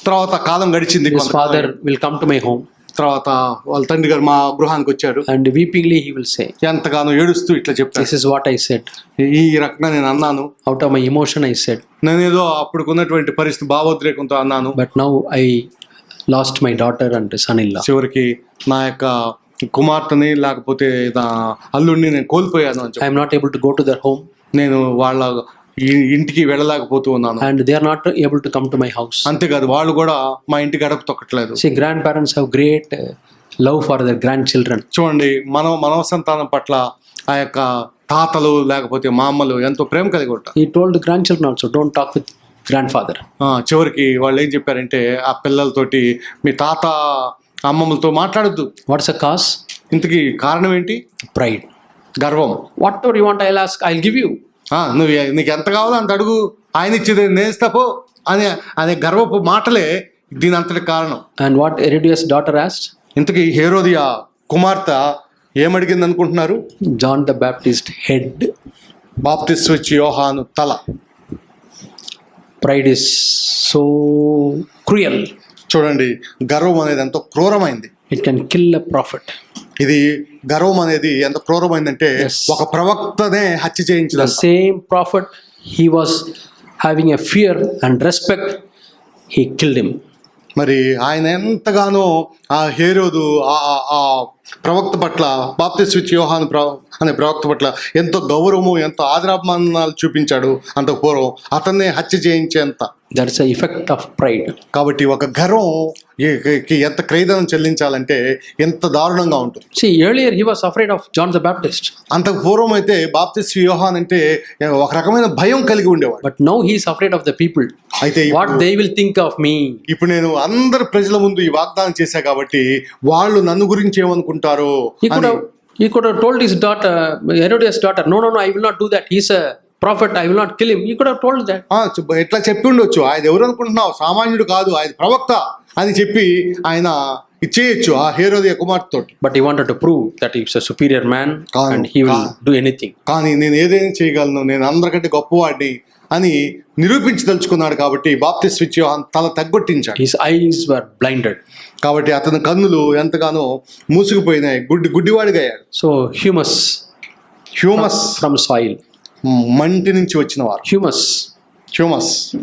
తర్వాత కాలం గడిచింది. his father will come to my home. తర్వాత వాళ్ళ తండ్రి గారు మా గృహానికి వచ్చాడు. And weepingly he will say, ఎంతగానో ఏడుస్తూ ఇట్లా చెప్పాడు, this is what I said. ఈ రకంగా నేను అన్నాను. Out of my emotion I said. నేనేదో అప్పుడుకున్నటువంటి పరిస్థితి భావోద్రేకంతో అన్నాను. But now I lost my daughter and son-in-law. చివరికి నా యొక్క కుమార్తెని లేకపోతే నా అల్లుడిని నేను కోల్పోయాను అని చెప్పి. I am not able to go to their home. నేను వాళ్ళ ఇంటికి వెళ్ళలేకపోతూ ఉన్నాను. And they are not able to come to my house. అంతేకాదు, వాళ్ళు కూడా మా ఇంటి గడప తొక్కట్లేదు. See, grandparents have great love for their grandchildren. చూడండి, మనవ సంతానం పట్ల ఆ యొక్క తాతలు లేకపోతే మా అమ్మలు ఎంతో ప్రేమ కలిగి ఉంటారు. He told the grandchildren also, don't talk with grandfather. చివరికి వాళ్ళు ఏం చెప్పారంటే, ఆ పిల్లలతోటి మీ తాత అమ్మమ్మలతో మాట్లాడొద్దు. What's the cause? ఇంతకీ కారణం ఏంటి? Pride. గర్వం. Whatever you want, I'll ask, I'll give you. నువ్వు నీకు ఎంత కావాలో అంత అడుగు, ఆయన ఇచ్చేది నేను ఇస్తాపో అనే గర్వపు మాటలే దీని అంతటి కారణం. And what Herodias' daughter asked? ఇంతకీ హేరోదియా కుమార్తె ఏమడిగింది అనుకుంటున్నారు? John the Baptist head. బాప్తిస్మ ఇచ్చే యోహాను తల. Pride is so cruel. చూడండి, గర్వం అనేది ఎంతో క్రూరమైంది. It can kill a prophet. ఇది గర్వం అనేది ఎంత క్రూరమైందంటే Yes. ఒక ప్రవక్తనే హత్య The చేయించదు. same prophet, he was having a fear and respect, he killed him. మరి ఆయన ఎంతగానో ఆ హేరోదు ఆ ప్రవక్త పట్ల, బాప్తిస్మ ఇచ్చే యోహాను అనే ప్రవక్త పట్ల ఎంతో గౌరవము, ఎంతో ఆదరాభిమానాలు చూపించాడు. అంత పూర్వం అతన్నే హత్య చేయించేంత. That's the effect of pride. కాబట్టి ఒక గర్వం ఎంత క్రైదనం చెల్లించాలంటే ఎంత దారుణంగా ఉంటుంది. See, earlier he was afraid of John the Baptist, అంతకు పూర్వం అయితే బాప్తిస్మ యోహాన్ అంటే ఒక రకమైన భయం కలిగి ఉండేవాడు. but now he is afraid of the people. అయితే What they will think of me. ఇప్పుడు నేను అందరి ప్రజల ముందు ఈ వాగ్దానం చేశా కాబట్టి వాళ్ళు నన్ను గురించి ఏమనుకుంటారో He could have told his daughter, Herodias' daughter, no, I will not do that. He's a prophet, I will not kill him. He could have told that. ఎట్లా చెప్పి ఉండొచ్చు, ఆయన ఎవరు అనుకుంటున్నావు, సామాన్యుడు కాదు, ఆయన ప్రవక్త అని చెప్పి ఆయన ఇచ్చేయచ్చు ఆ హేరోదియ కుమార్తెతో. But he wanted to prove that he's a superior man and he will do anything. కానీ నేను ఏదైనా చేయగలను, నేను అందరికంటే గొప్పవాడిని అని నిరూపించదలుచుకున్నాడు. కాబట్టి బాప్తిస్మ ఇచ్చే యోహాను తల తగ్గొట్టించాడు. His eyes were blinded. కాబట్టి అతని కన్నులు ఎంతగానో మూసుకుపోయినాయి, గుడ్డివాడిగా అయ్యాడు. So humus from soil. మంటి నుంచి వచ్చిన వారు, humus.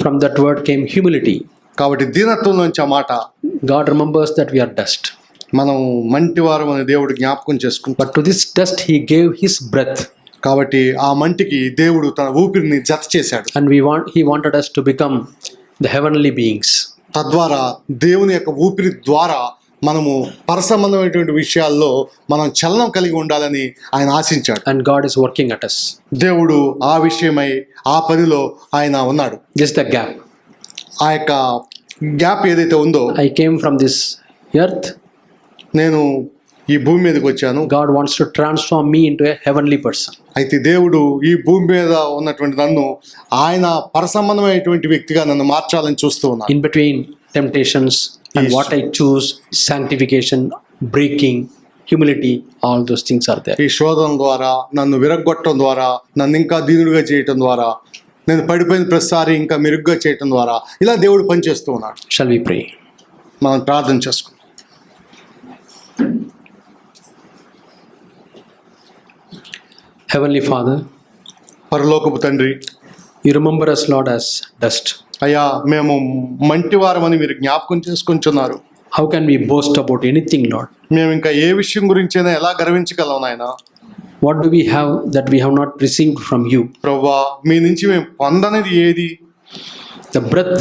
From that word came humility. కాబట్టి దీనత్వం నుంచి ఆ మాట, God remembers that we are dust. మనం మంటి వారం అని దేవుడు జ్ఞాపకం చేసుకుంటాం. But to this dust he gave his breath. కాబట్టి ఆ మంటికి దేవుడు తన ఊపిరిని జత చేశాడు. And he wanted us to become the heavenly beings. తద్వారా దేవుని యొక్క ఊపిరి ద్వారా మనము పరసంబంధమైనటువంటి విషయాల్లో మనం చలనం కలిగి ఉండాలని ఆయన ఆశించాడు. And God is working at us. దేవుడు ఆ విషయమై ఆ పనిలో ఆయన ఉన్నాడు. Just the gap. ఆ యొక్క గ్యాప్ ఏదైతే ఉందో, I came from this earth. నేను ఈ భూమి మీదకి వచ్చాను. God wants to transform me into a heavenly person. అయితే దేవుడు ఈ భూమి మీద ఉన్నటువంటి నన్ను ఆయన పరసంబంధమైనటువంటి వ్యక్తిగా నన్ను మార్చాలని చూస్తూ ఉన్నాడు. In between temptations and Yes. what I choose, sanctification, breaking, humility, all those things are there. ఈ శోధన ద్వారా, నన్ను విరగ్గొట్టడం ద్వారా, నన్ను ఇంకా దీనుడిగా చేయటం ద్వారా, నేను పడిపోయిన ప్రతిసారి ఇంకా మెరుగ్గా చేయటం ద్వారా ఇలా దేవుడు పనిచేస్తూ ఉన్నాడు. Shall we pray? మనం ప్రార్థన చేసుకుందాం. Heavenly Father, పరలోకపు తండ్రి, you remember us, Lord, as dust. అయ్యా మేము మంటివారమని మీరు జ్ఞాపకం చేసుకుంటున్నారు. How can we boast about anything, Lord? మేము ఇంకా ఏ విషయం గురించైనా ఎలా గర్వించగలం నాయనా? What do we have that we have not received from you? ప్రభువా, మీ నుంచి మేము పొందనిది ఏది? The breath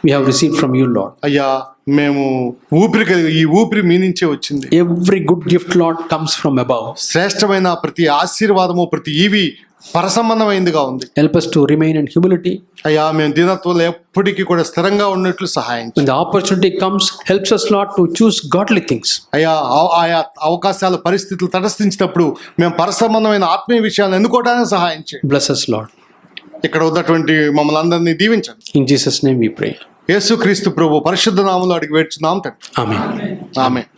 we have received from you, Lord. అయ్యా, మేము ఊపిరి కలిగి, ఈ ఊపిరి మీ నుంచే వచ్చింది. Every good gift, Lord, comes from above. శ్రేష్టమైన ప్రతి ఆశీర్వాదము, ప్రతి ఈవి పరసంబంధమైందిగా ఉంది. Help us to remain in humility. అయ్యా, మేము దీనత్వంలో ఎప్పటికీ కూడా స్థిరంగా ఉన్నట్లు సహాయం చేయండి. When the opportunity comes, helps us, Lord, to choose godly things. అయ్యా, ఆయా అవకాశాలు, పరిస్థితులు తటస్థించినప్పుడు మేము పరసంబంధమైన ఆత్మీయ విషయాలను ఎన్నుకోవడానికి సహాయం చేయండి. Bless us, Lord. ఇక్కడ ఉన్నటువంటి మమ్మల్ని అందరినీ దీవించండి. In Jesus' name we pray. యేసుక్రీస్తు ప్రభు పరిశుద్ధ నామములో అడిగి వేడుచున్నాం తండ్రి. Amen. ఆమేన్.